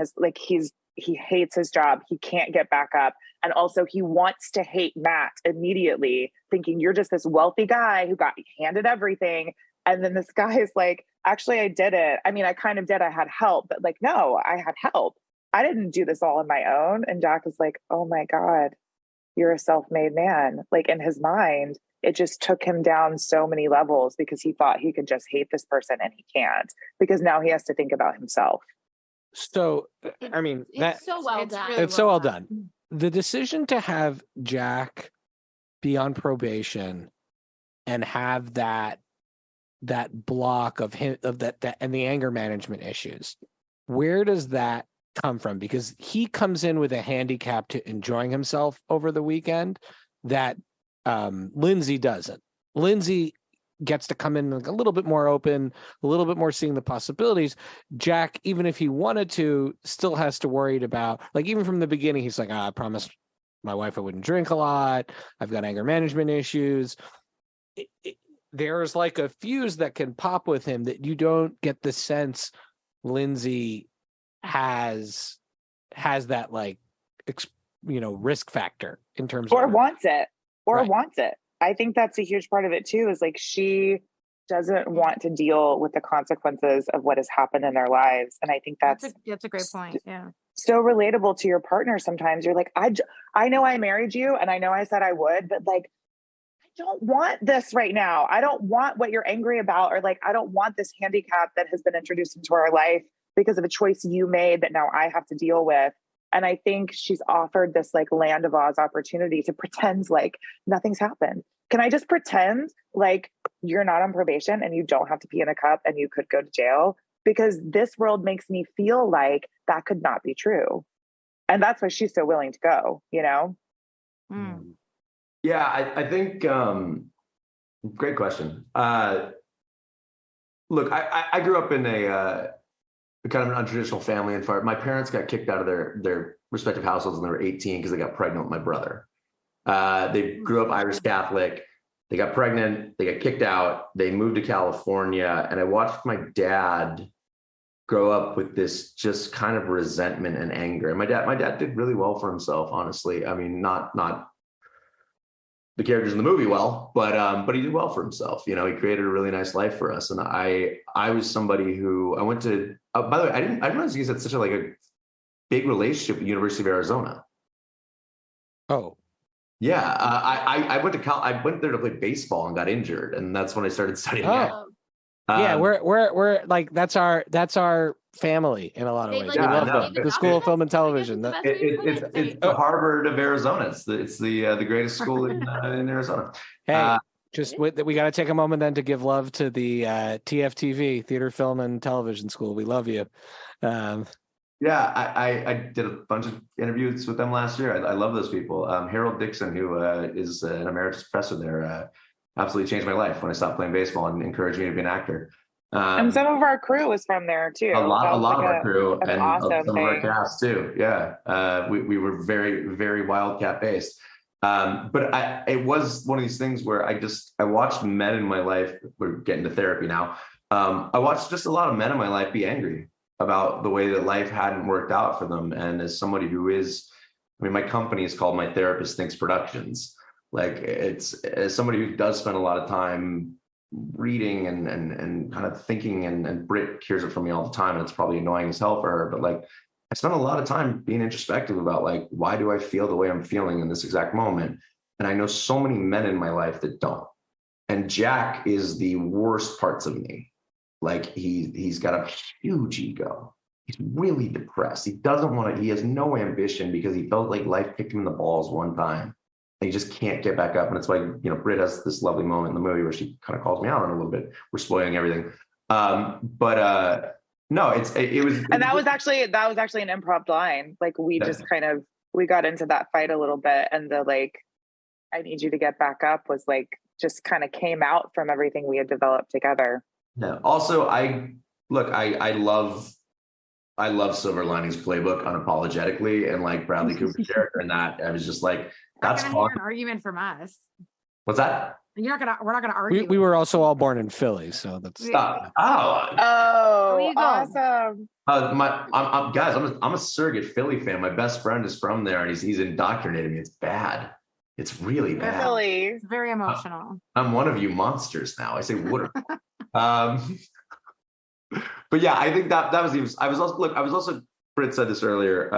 B: he hates his job. He can't get back up. And also he wants to hate Matt immediately, thinking you're just this wealthy guy who got handed everything. And then this guy is like, actually, I did it. I mean, I kind of did. I had help, but like, no, I had help. I didn't do this all on my own. And Jack is like, oh my God, you're a self-made man. Like in his mind, it just took him down so many levels because he thought he could just hate this person, and he can't, because now he has to think about himself.
A: So, I mean,
D: it's so well done.
A: It's so well done. The decision to have Jack be on probation and have that block of him, of that and the anger management issues, where does that come from? Because he comes in with a handicap to enjoying himself over the weekend that Lindsay doesn't. Lindsay gets to come in like a little bit more open, a little bit more seeing the possibilities. Jack, even if he wanted to, still has to worry about, like, even from the beginning, he's like, I promised my wife I wouldn't drink a lot. I've got anger management issues. There's like a fuse that can pop with him that you don't get the sense Lindsay has that like, risk factor in terms
B: of,
A: wants
B: it. I think that's a huge part of it too, is like, she doesn't want to deal with the consequences of what has happened in their lives. And I think that's
E: a great point. Yeah.
B: So relatable to your partner. Sometimes you're like, I know I married you and I know I said I would, but like, I don't want this right now. I don't want what you're angry about, or like, I don't want this handicap that has been introduced into our life because of a choice you made that now I have to deal with. And I think she's offered this like Land of Oz opportunity to pretend like nothing's happened. Can I just pretend like you're not on probation and you don't have to pee in a cup and you could go to jail? Because this world makes me feel like that could not be true. And that's why she's so willing to go,
E: Mm.
C: Yeah, I think, great question. Look, I grew up in a kind of an untraditional family. And my parents got kicked out of their respective households when they were 18 because they got pregnant with my brother. They grew up Irish Catholic. They got pregnant. They got kicked out. They moved to California. And I watched my dad grow up with this just kind of resentment and anger. And my dad did really well for himself, honestly. I mean, not the characters in the movie well, but he did well for himself. He created a really nice life for us. And I was somebody who I went to, by the way, I didn't realize you had such a big relationship with University of Arizona.
A: Oh,
C: yeah. I went there to play baseball and got injured. And that's when I started studying.
A: Yeah. We're like, that's our family in a lot of ways.
C: Yeah,
A: we love the School of Film and Television.
C: It's the Harvard of Arizona. It's the greatest school in Arizona.
A: Hey, We got to take a moment then to give love to the TFTV, Theater, Film, and Television School. We love you.
C: Yeah, I did a bunch of interviews with them last year. I love those people. Harold Dixon, who is an emeritus professor there, absolutely changed my life when I stopped playing baseball and encouraged me to be an actor.
B: And some of our crew was from there too.
C: A lot of our crew and
B: awesome
C: some of our cast too. Yeah, we were very, very Wildcat based. But it was one of these things where I watched men in my life. We're getting to therapy now. I watched just a lot of men in my life be angry about the way that life hadn't worked out for them. And as somebody who is, my company is called My Therapist Thinks Productions. Like, it's as somebody who does spend a lot of time reading and kind of thinking, and Britt hears it from me all the time, and it's probably annoying as hell for her, but like, I spent a lot of time being introspective about like, why do I feel the way I'm feeling in this exact moment? And I know so many men in my life that don't. And Jack is the worst parts of me. Like, he's got a huge ego. He's really depressed. He doesn't want to, he has no ambition because he felt like life kicked him in the balls one time. And he just can't get back up. And it's like, Britt has this lovely moment in the movie where she kind of calls me out on it a little bit. We're spoiling everything. No, it was.
B: And that was actually an improv line. Like, we just we got into that fight a little bit, and the like, I need you to get back up was like, just kind of came out from everything we had developed together.
C: Yeah. Also, I love Silver Linings Playbook unapologetically, and like Bradley Cooper's character in that, I was just like, that's fun.
E: An argument from us.
C: What's that?
E: We're not gonna argue.
A: We were also all born in Philly, so that's
B: awesome.
C: Guys, I'm a surrogate Philly fan. My best friend is from there, and he's indoctrinated me. It's bad. It's really bad.
B: Philly.
E: It's very emotional.
C: I'm one of you monsters now. I say water. But yeah, I think that was I was also Britt said this earlier.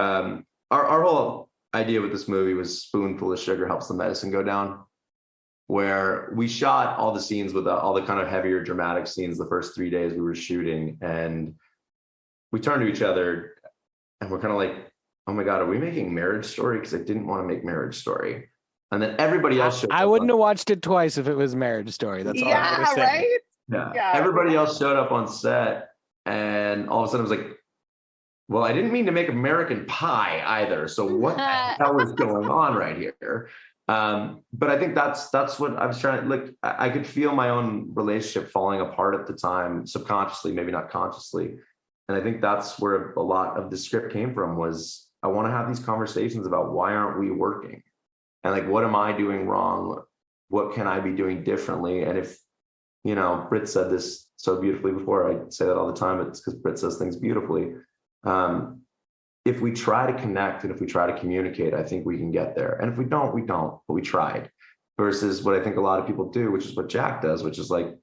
C: Our whole idea with this movie was spoonful of sugar helps the medicine go down, where we shot all the scenes with all the kind of heavier dramatic scenes the first 3 days we were shooting, and we turned to each other and we're kind of like, oh my God, are we making Marriage Story? Because I didn't want to make Marriage Story. And then everybody else showed up.
A: I wouldn't have watched it twice if it was Marriage Story. That's all I'm gonna say.
B: Right?
C: Yeah. Everybody else showed up on set, and all of a sudden it was like, well, I didn't mean to make American Pie either. So what the hell is going on right here? But I think that's what I was trying to look. I could feel my own relationship falling apart at the time, subconsciously, maybe not consciously. And I think that's where a lot of the script came from, was I want to have these conversations about why aren't we working? And like, what am I doing wrong? What can I be doing differently? And if, Britt said this so beautifully before, I say that all the time, it's because Britt says things beautifully. If we try to connect and if we try to communicate, I think we can get there. And if we don't, we don't, but we tried. Versus what I think a lot of people do, which is what Jack does, which is like,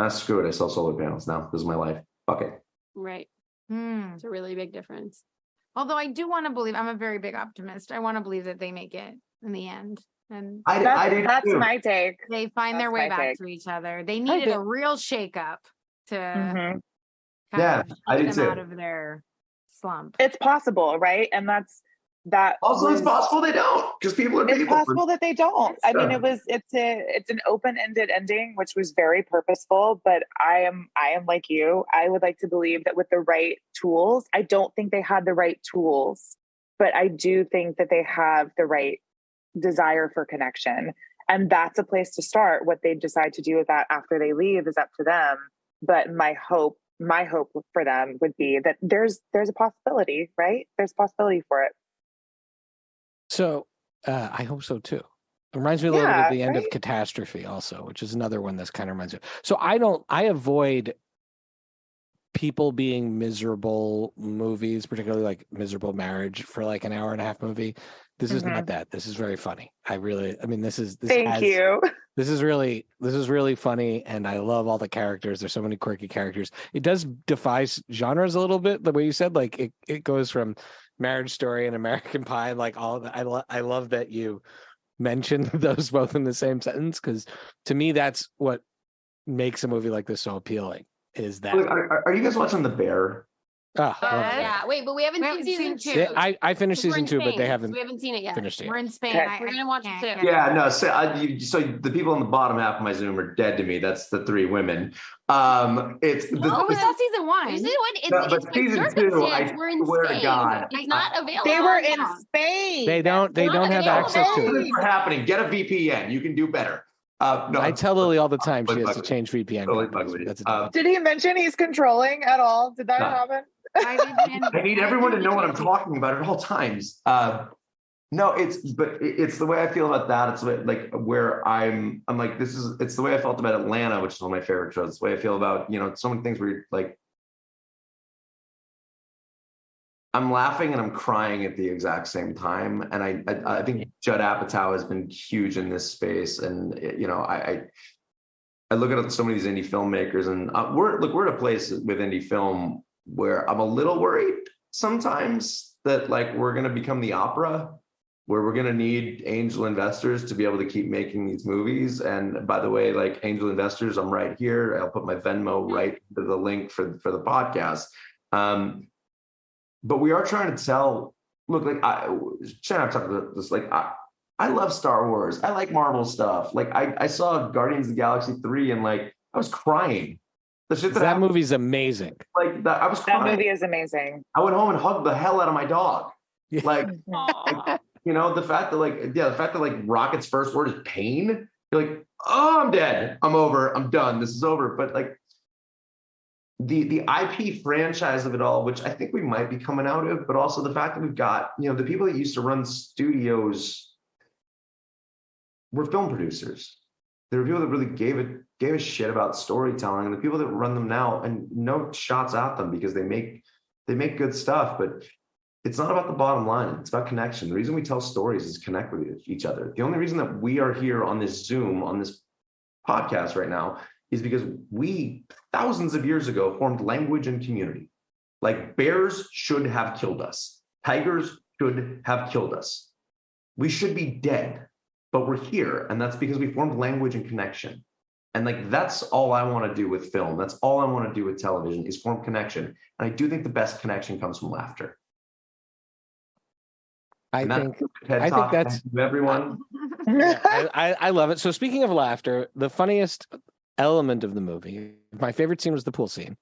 C: screw it, I sell solar panels now. This is my life. Fuck it.
D: Right. It's a really big difference.
E: Although I do want to believe, I'm a very big optimist. I want to believe that they make it in the end. And
B: that's my take.
E: They find their way back to each other. They needed a real shakeup to
B: I
E: did them out of their slump.
B: It's possible, right? And that
C: also it's possible they don't, because people are people.
B: It's possible that they don't. I mean, it's an open-ended ending, which was very purposeful, but I am like you. I would like to believe that with the right tools, I don't think they had the right tools, but I do think that they have the right desire for connection. And that's a place to start. What they decide to do with that after they leave is up to them. But my hope for them would be that there's a possibility, right? There's a possibility for it.
A: So I hope so too. It reminds me a little bit of the end of Catastrophe also, which is another one that's kind of reminds me. So I avoid people being miserable movies, particularly like Miserable Marriage for like an hour and a half movie. This is not that. This is very funny. This is really funny. And I love all the characters. There's so many quirky characters. It does defy genres a little bit. The way you said, like it goes from Marriage Story and American Pie, like all of that. I love that you mentioned those both in the same sentence, because to me, that's what makes a movie like this so appealing. Is that
C: are you guys watching The Bear?
A: Oh,
D: Yeah. Wait, but we haven't seen season 2.
A: I finished season 2, but they
D: so
A: haven't.
D: we haven't seen it yet.
A: Finished it.
E: We're in Spain.
B: Okay.
D: We're gonna watch it too.
C: Yeah, no. So the people on the bottom half of my Zoom are dead to me. That's the 3 women.
E: It's season 1.
D: Season 1.
C: No, but season 2, I swear to God,
D: it's not available.
B: They were in Spain.
A: They don't have access to it.
C: Things are happening. Get a VPN. You can do better. No,
A: I tell Lily all the time she has to change VPN.
B: Did he mention he's controlling at all? Did that happen?
C: I need everyone to know what I'm talking about at all times. No, it's the way I feel about that. It's like where I'm like, it's the way I felt about Atlanta, which is one of my favorite shows. It's the way I feel about, so many things where you're like, I'm laughing and I'm crying at the exact same time. And I think Judd Apatow has been huge in this space. And, I look at so many of these indie filmmakers, and we're at a place with indie film where I'm a little worried sometimes that like we're going to become the opera, where we're going to need angel investors to be able to keep making these movies. And by the way, like angel investors, I'm right here. I'll put my Venmo right to the link for the podcast. But we are trying to tell, look, like Shannon, I've talked about this, like I love Star Wars. I like Marvel stuff. Like I saw Guardians of the Galaxy 3 and like I was crying. The shit
A: that movie's amazing.
C: Like that, I was crying.
B: That movie is amazing.
C: I went home and hugged the hell out of my dog. Like, the fact that like Rocket's first word is pain. You're like, oh, I'm dead. I'm over. I'm done. This is over. But like the IP franchise of it all, which I think we might be coming out of, but also the fact that we've got, the people that used to run studios were film producers. There were people that really gave a shit about storytelling, and the people that run them now, and no shots at them because they make good stuff, but it's not about the bottom line. It's about connection. The reason we tell stories is to connect with each other. The only reason that we are here on this Zoom, on this podcast right now, is because we, thousands of years ago, formed language and community. Like bears should have killed us. Tigers should have killed us. We should be dead, but we're here. And that's because we formed language and connection. And like, that's all I want to do with film. That's all I want to do with television is form connection. And I do think the best connection comes from laughter.
A: I think that's
C: everyone.
A: I love it. So speaking of laughter, the funniest element of the movie, my favorite scene was the pool scene.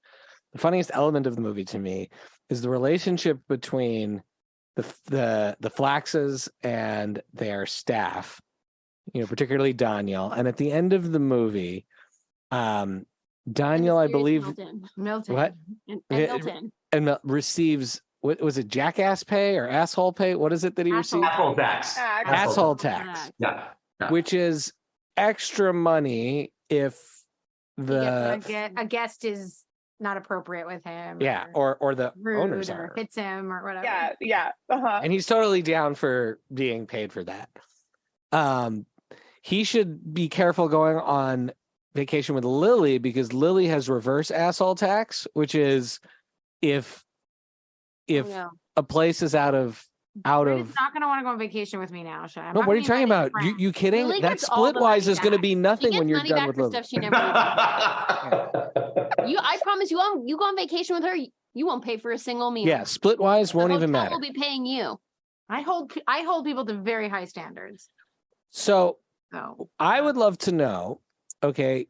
A: The funniest element of the movie to me is the relationship between the Flaxes and their staff, particularly Daniel. And at the end of the movie, Daniel, I believe,
E: Milton.
A: What?
D: And Milton.
A: And receives, what was it, jackass pay or asshole pay? What is it that he received?
C: Asshole tax.
A: Asshole tax.
C: Yeah.
A: Which is extra money if
E: a guest is not appropriate with him.
A: Yeah, or the
E: rude
A: owners
E: or hits him or whatever.
B: Yeah. Uh-huh.
A: And he's totally down for being paid for that. He should be careful going on vacation with Lily, because Lily has reverse asshole tax, which is if a place is out of
E: not going to want to go on vacation with me now, Shay.
A: No, what are you talking about? You kidding?
D: Lily
A: that Splitwise is going to be nothing when you're done with Lily.
D: Stuff she never I promise you go on vacation with her, you won't pay for a single meal.
A: Yeah, Splitwise won't even matter.
D: We'll be paying you.
E: I hold people to very high standards.
A: So I would love to know. Okay,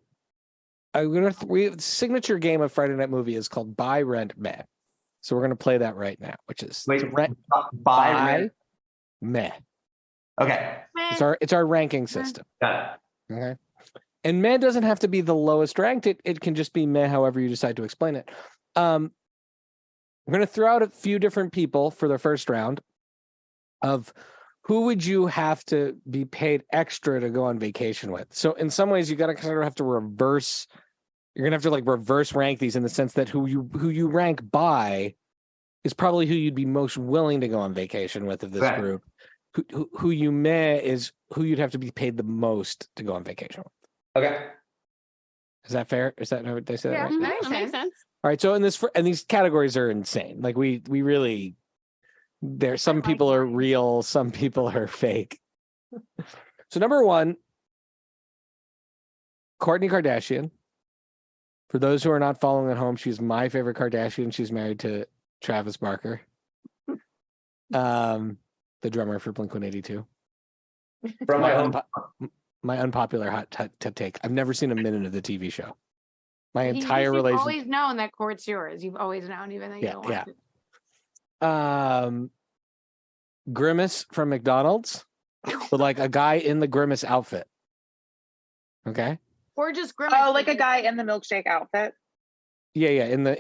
A: the signature game of Friday Night Movie is called Buy, Rent, Meh. So we're going to play that right now, which is
C: buy,
A: meh.
C: Okay,
A: it's our ranking system.
C: Got
A: it. Okay, and meh doesn't have to be the lowest ranked. It can just be meh, however you decide to explain it. We're going to throw out a few different people for the first round of who would you have to be paid extra to go on vacation with. So in some ways, you got to kind of have to reverse. You're gonna have to like reverse rank these in the sense that who you rank by is probably who you'd be most willing to go on vacation with of this group. Who you meh is who you'd have to be paid the most to go on vacation with.
C: Okay,
A: is that fair? Is that how they say that?
E: Yeah,
A: right?
E: that makes sense.
A: All right. So in these categories are insane. Like we really, some people are real, some people are fake. So number one, Kourtney Kardashian. For those who are not following at home, she's my favorite Kardashian. She's married to Travis Barker. The drummer for Blink-182.
C: From
A: my unpopular hot take. I've never seen a minute of the TV show. My entire
E: You've
A: relationship.
E: always known that court's yours. You've always known, even though you don't want to.
A: Grimace from McDonald's, but like a guy in the Grimace outfit. Okay.
E: Or just Grimace.
B: Oh, like a guy in the milkshake outfit.
A: Yeah, in the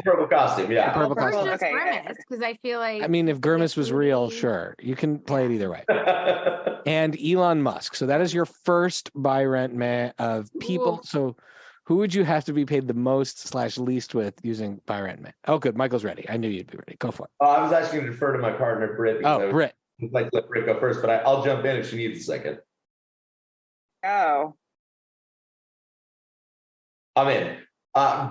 C: purple costume, yeah.
A: Purple costume.
E: Or just Grimace, because I feel like.
A: I mean, if Grimace was real, sure, you can play it either way. And Elon Musk. So that is your first buy rent man of people. Ooh. So who would you have to be paid the most / least with using buy rent man? Oh, good. Michael's ready. I knew you'd be ready. Go for it.
C: I was actually going to defer to my partner, Britt.
A: Britt.
C: I'd like to let Britt go first, but I'll jump in if she needs a second.
B: Oh.
C: I'm in.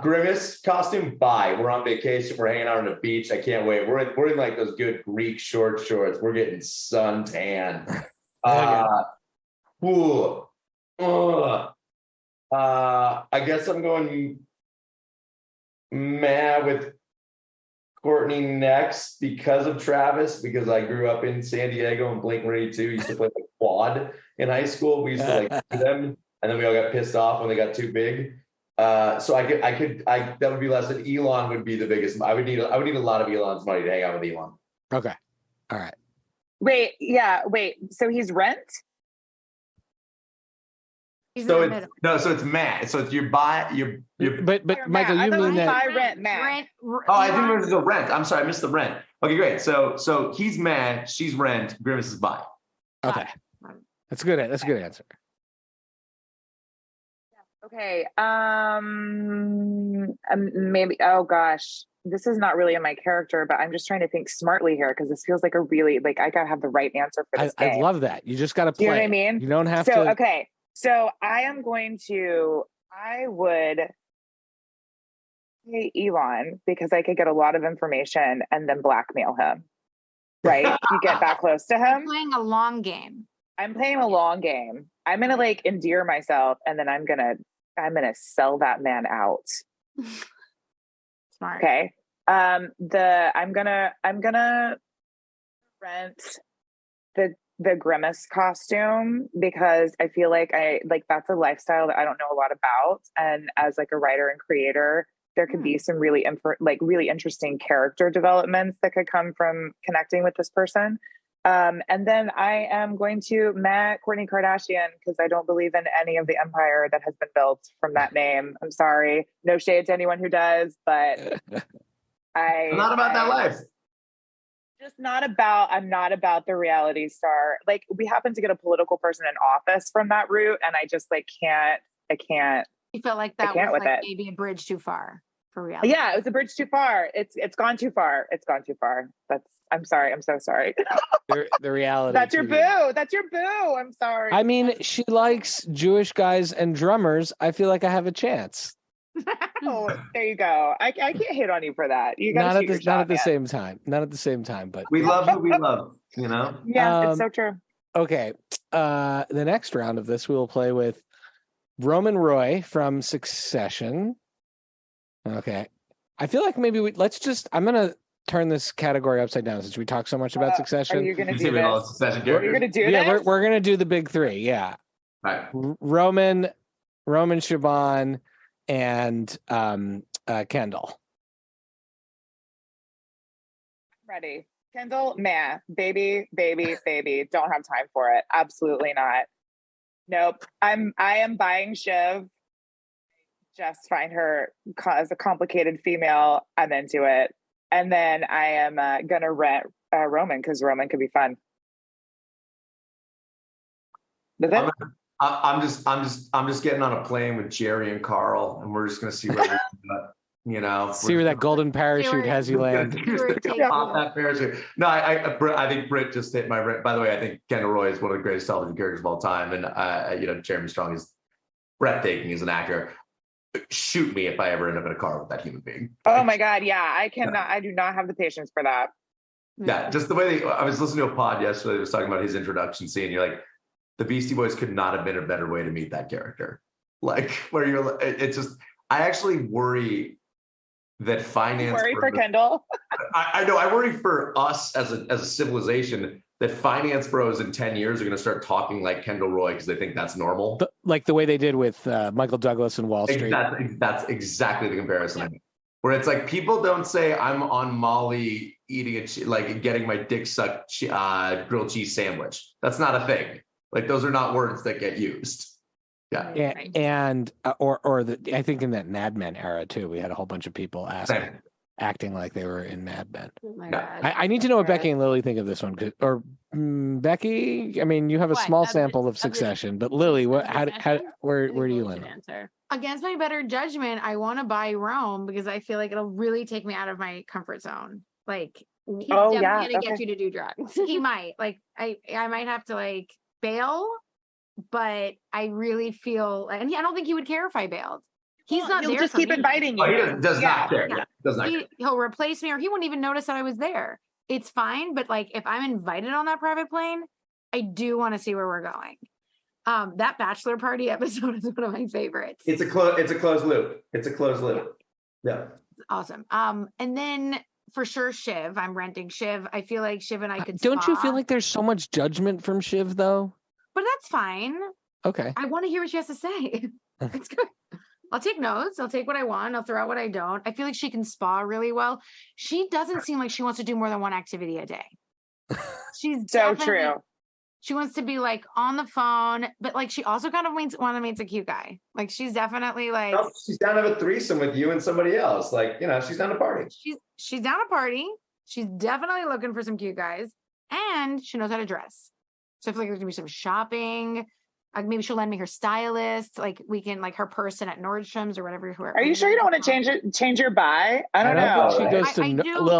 C: Grimace costume, buy. We're on vacation. We're hanging out on the beach. I can't wait. We're in like those good Greek short shorts. We're getting suntan. I guess I'm going mad with Courtney next because of Travis, because I grew up in San Diego and Blink-182 used to play the quad in high school. We used to like them, and then we all got pissed off when they got too big. So that would be less than Elon would be the biggest. I would need a lot of Elon's money to hang out with Elon.
A: Okay. All right.
B: Wait. So he's rent?
C: So it's Matt. So it's you buy you.
A: But Michael, you mean that
B: buy rent Matt?
C: I think it was the rent. I'm sorry, I missed the rent. Okay, great. So he's Matt, she's rent, Grimace is buy.
A: Okay, that's good. That's a good answer.
B: Okay. Maybe. Oh gosh, this is not really in my character, but I'm just trying to think smartly here because this feels like a really I gotta have the right answer for this game.
A: I love that. You just gotta play.
B: You know what I mean?
A: You don't have to.
B: Okay. So I would pay Elon because I could get a lot of information and then blackmail him. Right? You get that close to him.
E: I'm playing a long game.
B: I'm playing a long game. I'm gonna endear myself, and then I'm gonna sell that man out.
E: Smart.
B: Okay. I'm gonna rent the Grimace costume because I feel like that's a lifestyle that I don't know a lot about, and as a writer and creator, there could be some really really interesting character developments that could come from connecting with this person. And then I am going to Matt Kourtney Kardashian because I don't believe in any of the empire that has been built from that name. I'm sorry. No shade to anyone who does, but I'm
C: not about that life.
B: I'm not about the reality star. We happen to get a political person in office from that route, and I just can't.
E: You felt like that was maybe a bridge too far for reality.
B: Yeah, it was a bridge too far. It's gone too far. It's gone too far. I'm sorry. I'm so sorry.
A: The reality.
B: That's your boo. That's your boo. I'm sorry.
A: I mean, she likes Jewish guys and drummers. I feel like I have a chance.
B: Oh, there you go. I can't hit on you for that. You got
A: not at the same time. Not at the same time, but
C: we love who we love, you know?
B: Yeah, it's so true.
A: Okay. The next round of this we will play with Roman Roy from Succession. Okay. I feel like maybe I'm gonna turn this category upside down since we talk so much about Succession.
B: Are you gonna do this? You're gonna do this?
A: Yeah, we're gonna do the big three. Yeah.
C: Right.
A: Roman, Siobhan, and Kendall.
B: Ready. Kendall, baby. Don't have time for it. Absolutely not. Nope. I am buying Shiv. Just find her as a complicated female. I'm into it. And then I am gonna rent Roman because Roman could be fun. That's it.
C: I'm just getting on a plane with Jerry and Carl, and we're just gonna see where
A: see where that golden parachute has you land.
C: Pop that parachute. No, I think Britt just hit my. By the way, I think Kendall Roy is one of the greatest television characters of all time, and Jeremy Strong is breathtaking as an actor. Shoot me if I ever end up in a car with that human being.
B: Oh my God, yeah, I cannot. I do not have the patience for that.
C: Yeah, just the way I was listening to a pod yesterday. They was talking about his introduction scene. You're like, the Beastie Boys could not have been a better way to meet that character. Where it's just, I actually worry that finance.
B: Worry for Kendall.
C: I know. I worry for us as a civilization that finance bros in 10 years are going to start talking like Kendall Roy because they think that's normal.
A: Like the way they did with Michael Douglas and Wall Street.
C: That's exactly the comparison I make. Where it's like people don't say I'm on Molly eating getting my dick sucked grilled cheese sandwich. That's not a thing. Like those are not words that get used. Yeah.
A: And I think in that Mad Men era too, we had a whole bunch of people acting like they were in Mad Men.
D: Oh my God.
A: I need to know what Becky and Lily think of this one. Becky, I mean, you have a small sample of Succession, but Lily, where do you land?
D: Answer.
E: Against my better judgment, I want to buy Rome because I feel like it'll really take me out of my comfort zone. Like,
D: He's definitely gonna get you to do drugs.
E: He might. Like, I might have to like bail, but I really feel, and I don't think he would care if I bailed. He's not
B: He'll
E: there.
B: just keep inviting you.
C: Oh, he does not care. Yeah. Does not care.
E: He'll replace me, or he won't even notice that I was there. It's fine, but like if I'm invited on that private plane, I do want to see where we're going. That bachelor party episode is one of my favorites.
C: It's a closed loop. Yeah.
E: Awesome. And then for sure, Shiv. I'm renting Shiv. I feel like Shiv and I could.
A: Don't you feel like there's so much judgment from Shiv though?
E: But that's fine.
A: Okay.
E: I want to hear what she has to say. It's good. I'll take notes. I'll take what I want. I'll throw out what I don't. I feel like she can spa really well. She doesn't seem like she wants to do more than one activity a day. She's
B: so true.
E: She wants to be like on the phone, but like she also kind of wants to meet a cute guy. Like she's definitely like
C: she's down to have a threesome with you and somebody else. Like, she's down to party.
E: She's down to party. She's definitely looking for some cute guys, and she knows how to dress. So I feel like there's gonna be some shopping. Maybe she'll lend me her stylist. Like we can like her person at Nordstrom's or whatever.
B: Are you sure you don't want to change your buy? I don't know.
A: Think she goes to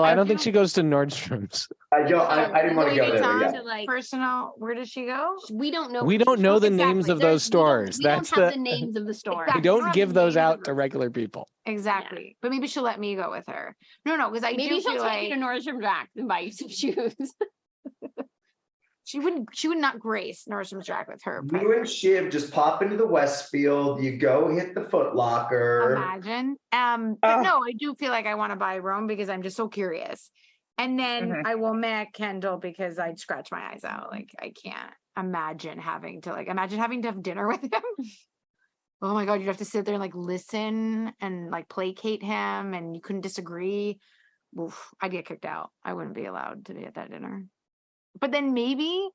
A: I don't think she goes to Nordstrom's.
C: I didn't want to go there.
E: Like personal. Where does she go?
D: We don't know.
A: We don't know the names of those stores.
D: We don't have the names of the stores.
A: We don't give those out to regular people.
E: Exactly. Yeah. But maybe she'll let me go with her. No, because
D: maybe she'll take you to Nordstrom Rack and buy you some shoes.
E: She would not grace Nordstrom's Rack with her.
C: You and Shiv just pop into the Westfield. You go hit the Foot Locker.
E: Imagine. But no, I do feel like I want to buy Rome because I'm just so curious. And then I will met Kendall because I'd scratch my eyes out. Like I can't imagine having to have dinner with him. Oh my God, you'd have to sit there and like listen and like placate him, and you couldn't disagree. Oof, I'd get kicked out. I wouldn't be allowed to be at that dinner. But then maybe,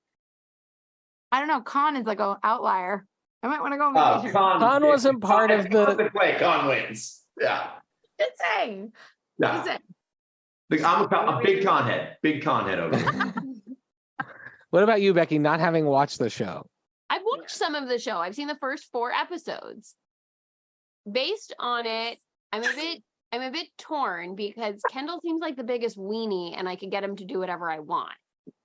E: I don't know, Khan is like an outlier. I might want to go on vacation.
A: Khan wasn't part of the
C: way. Khan wins. Yeah.
E: Just saying.
C: Yeah. I'm a big Khan head. Big Khan head over here.
A: What about you, Becky, not having watched the show?
D: I've watched some of the show. I've seen the first 4 episodes. Based on it, I'm a bit torn because Kendall seems like the biggest weenie and I could get him to do whatever I want.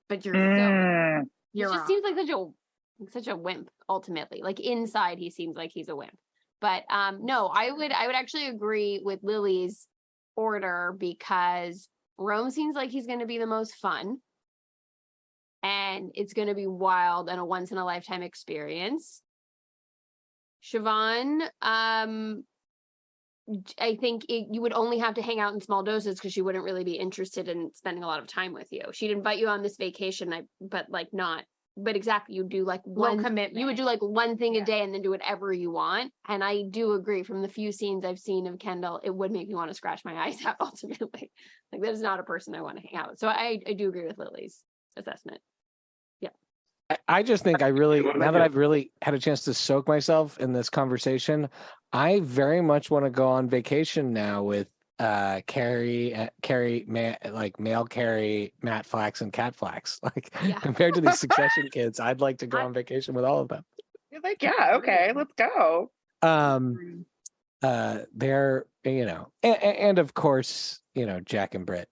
D: But he just seems like such a wimp ultimately. Like inside he seems like he's a wimp. But no, I would actually agree with Lily's order because Rome seems like he's going to be the most fun and it's going to be wild and a once in a lifetime experience. Siobhan, I think you would only have to hang out in small doses because she wouldn't really be interested in spending a lot of time with you. She'd invite you on this vacation, but exactly, you do like one commitment. You would do like one thing a day and then do whatever you want. And I do agree from the few scenes I've seen of Kendall, it would make me want to scratch my eyes out ultimately. Like that is not a person I want to hang out with. So I do agree with Lily's assessment.
A: I just think now that I've really had a chance to soak myself in this conversation, I very much want to go on vacation now with Carrie, male Carrie, Matt Flax, and Cat Flax. Like compared to these Succession kids, I'd like to go on vacation with all of them.
B: You're like, yeah, okay, let's go.
A: They're and of course, Jack and Britt,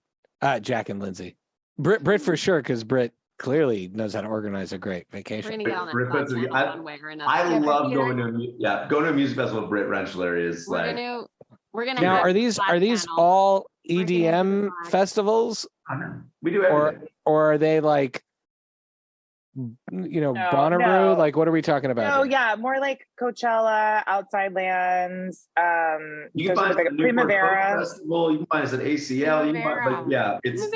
A: Jack and Lindsay, Britt for sure because Britt clearly knows how to organize a great vacation.
D: We're gonna get on that one way or another.
C: I love going to a music festival with Britt Rentschler is
D: we're gonna
A: now are these all EDM festivals?
C: I know. We do everything.
A: Or are they like Bonnaroo?
B: No.
A: Like, what are we talking about?
B: No,
A: here?
B: yeah, more like Coachella, Outside Lands.
C: You can find it at
B: Primavera
C: Festival. You can find us at ACL. You can find, it's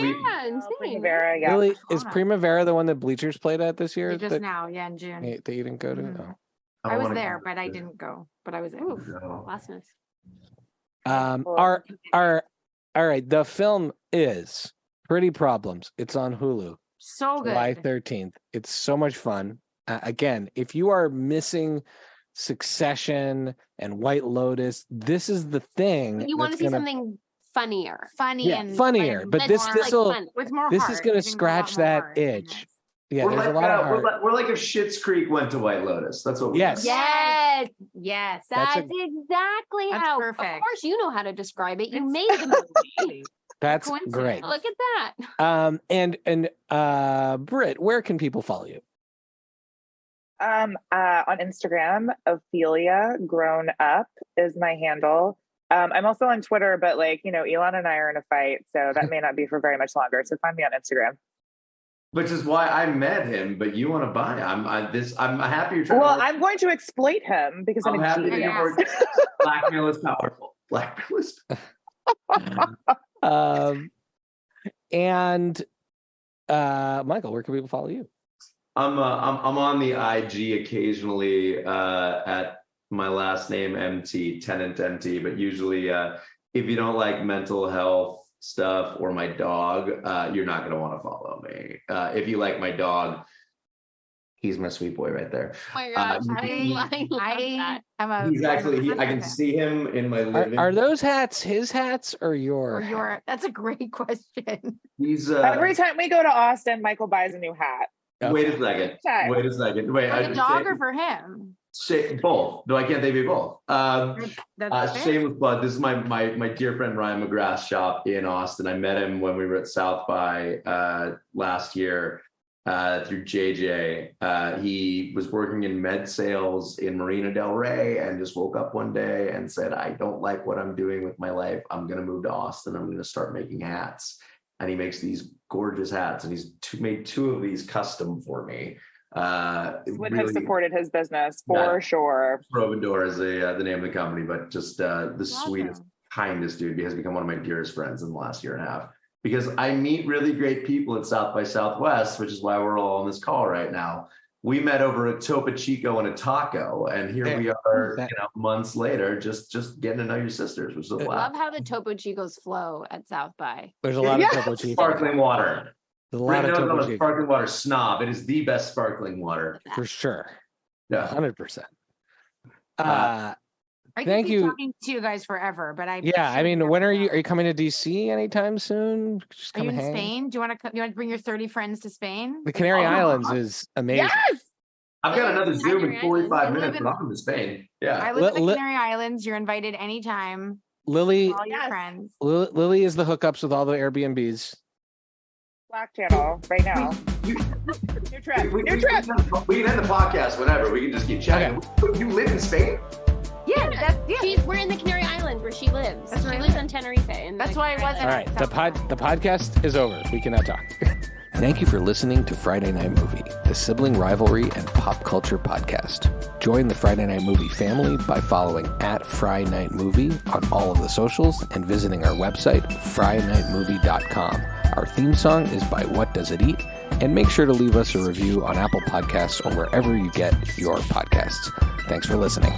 B: Primavera, yeah.
A: Really, is Primavera the one that Bleachers played at this year?
E: Just now, in June.
A: That you didn't go to?
E: Mm-hmm.
A: Oh.
E: I was there, but I didn't go. But I was there.
D: Lastness.
A: All right. The film is Pretty Problems. It's on Hulu.
E: So good.
A: July 13th. It's so much fun. Again, if you are missing Succession and White Lotus, this is the thing.
D: You want to see something funnier.
A: Funnier. But this is going to scratch that itch. Yeah,
C: we're
A: there's
C: like,
A: a lot of heart.
C: We're like if Schitt's Creek went to White Lotus. That's what we're
D: Yes. That's exactly how.
E: Perfect.
D: Of course, you know how to describe it. You made the movie.
A: That's great.
D: Look at that.
A: And Britt, where can people follow you?
B: On Instagram, Ophelia Grown Up is my handle. I'm also on Twitter, but Elon and I are in a fight, so that may not be for very much longer. So find me on Instagram.
C: Which is why I met him, but you want to buy him. I'm happy you're trying.
B: Well, I'm going to exploit him because I'm a genius.
C: Blackmail is powerful. Blackmail is.
A: Michael, where can people follow you?
C: I'm on the IG occasionally at my last name MT, Tennant MT, but usually if you don't like mental health stuff or my dog, you're not going to want to follow me. If you like my dog, he's my sweet boy right there.
D: Oh my gosh,
C: I can see him in my living.
A: Are those hats his hats or your?
E: That's a great question.
C: He's
B: every time we go to Austin, Michael buys a new hat.
C: Okay. Wait a second. Wait,
E: for the dog or for him?
C: Both. No, I can't. They be both. Shameless plug. This is my dear friend Ryan McGrath's shop in Austin. I met him when we were at South by last year through JJ. He was working in med sales in Marina Del Rey and just woke up one day and said, "I don't like what I'm doing with my life. I'm going to move to Austin. I'm going to start making hats." And he makes these gorgeous hats, and he's made 2 of these custom for me.
B: Would have supported his business for sure.
C: Robador is the name of the company, but just the sweetest, kindest dude. He has become one of my dearest friends in the last year and a half. Because I meet really great people at South by Southwest, which is why we're all on this call right now. We met over a Topo Chico and a taco, and here we are, months later, just getting to know your sisters, which is a
D: I love how the Topo Chicos flow at South by.
A: There's a lot of Topo Chico.
C: Sparkling water.
A: There's a lot of Topo Chico.
C: Sparkling water snob. It is the best sparkling water
A: for sure.
C: Yeah,
A: 100%.
E: I could be talking to you guys forever, but
A: when are you coming to DC anytime soon? Just
E: are you in Spain? Do you want to bring your 30 friends to Spain?
A: The Canary Islands is amazing.
B: Yes.
C: I've got another Zoom in 45 minutes, but I'm in Spain. Yeah.
E: I live in the Canary Islands. You're invited anytime.
A: Lily,
E: all your friends.
A: Lily is the hookups with all the Airbnbs.
B: Slack channel right now. New trip.
C: We can end the podcast whenever. We can just keep chatting. Okay. You live in Spain?
E: Yeah,
D: we're in the Canary Islands where she lives. She lives on Tenerife. And
E: that's why it wasn't.
A: All right, the podcast is over. We can now talk. Thank you for listening to Friday Night Movie, the sibling rivalry and pop culture podcast. Join the Friday Night Movie family by following @FriNightMovie on all of the socials and visiting our website, FriNightMovie.com. Our theme song is by What Does It Eat? And make sure to leave us a review on Apple Podcasts or wherever you get your podcasts. Thanks for listening.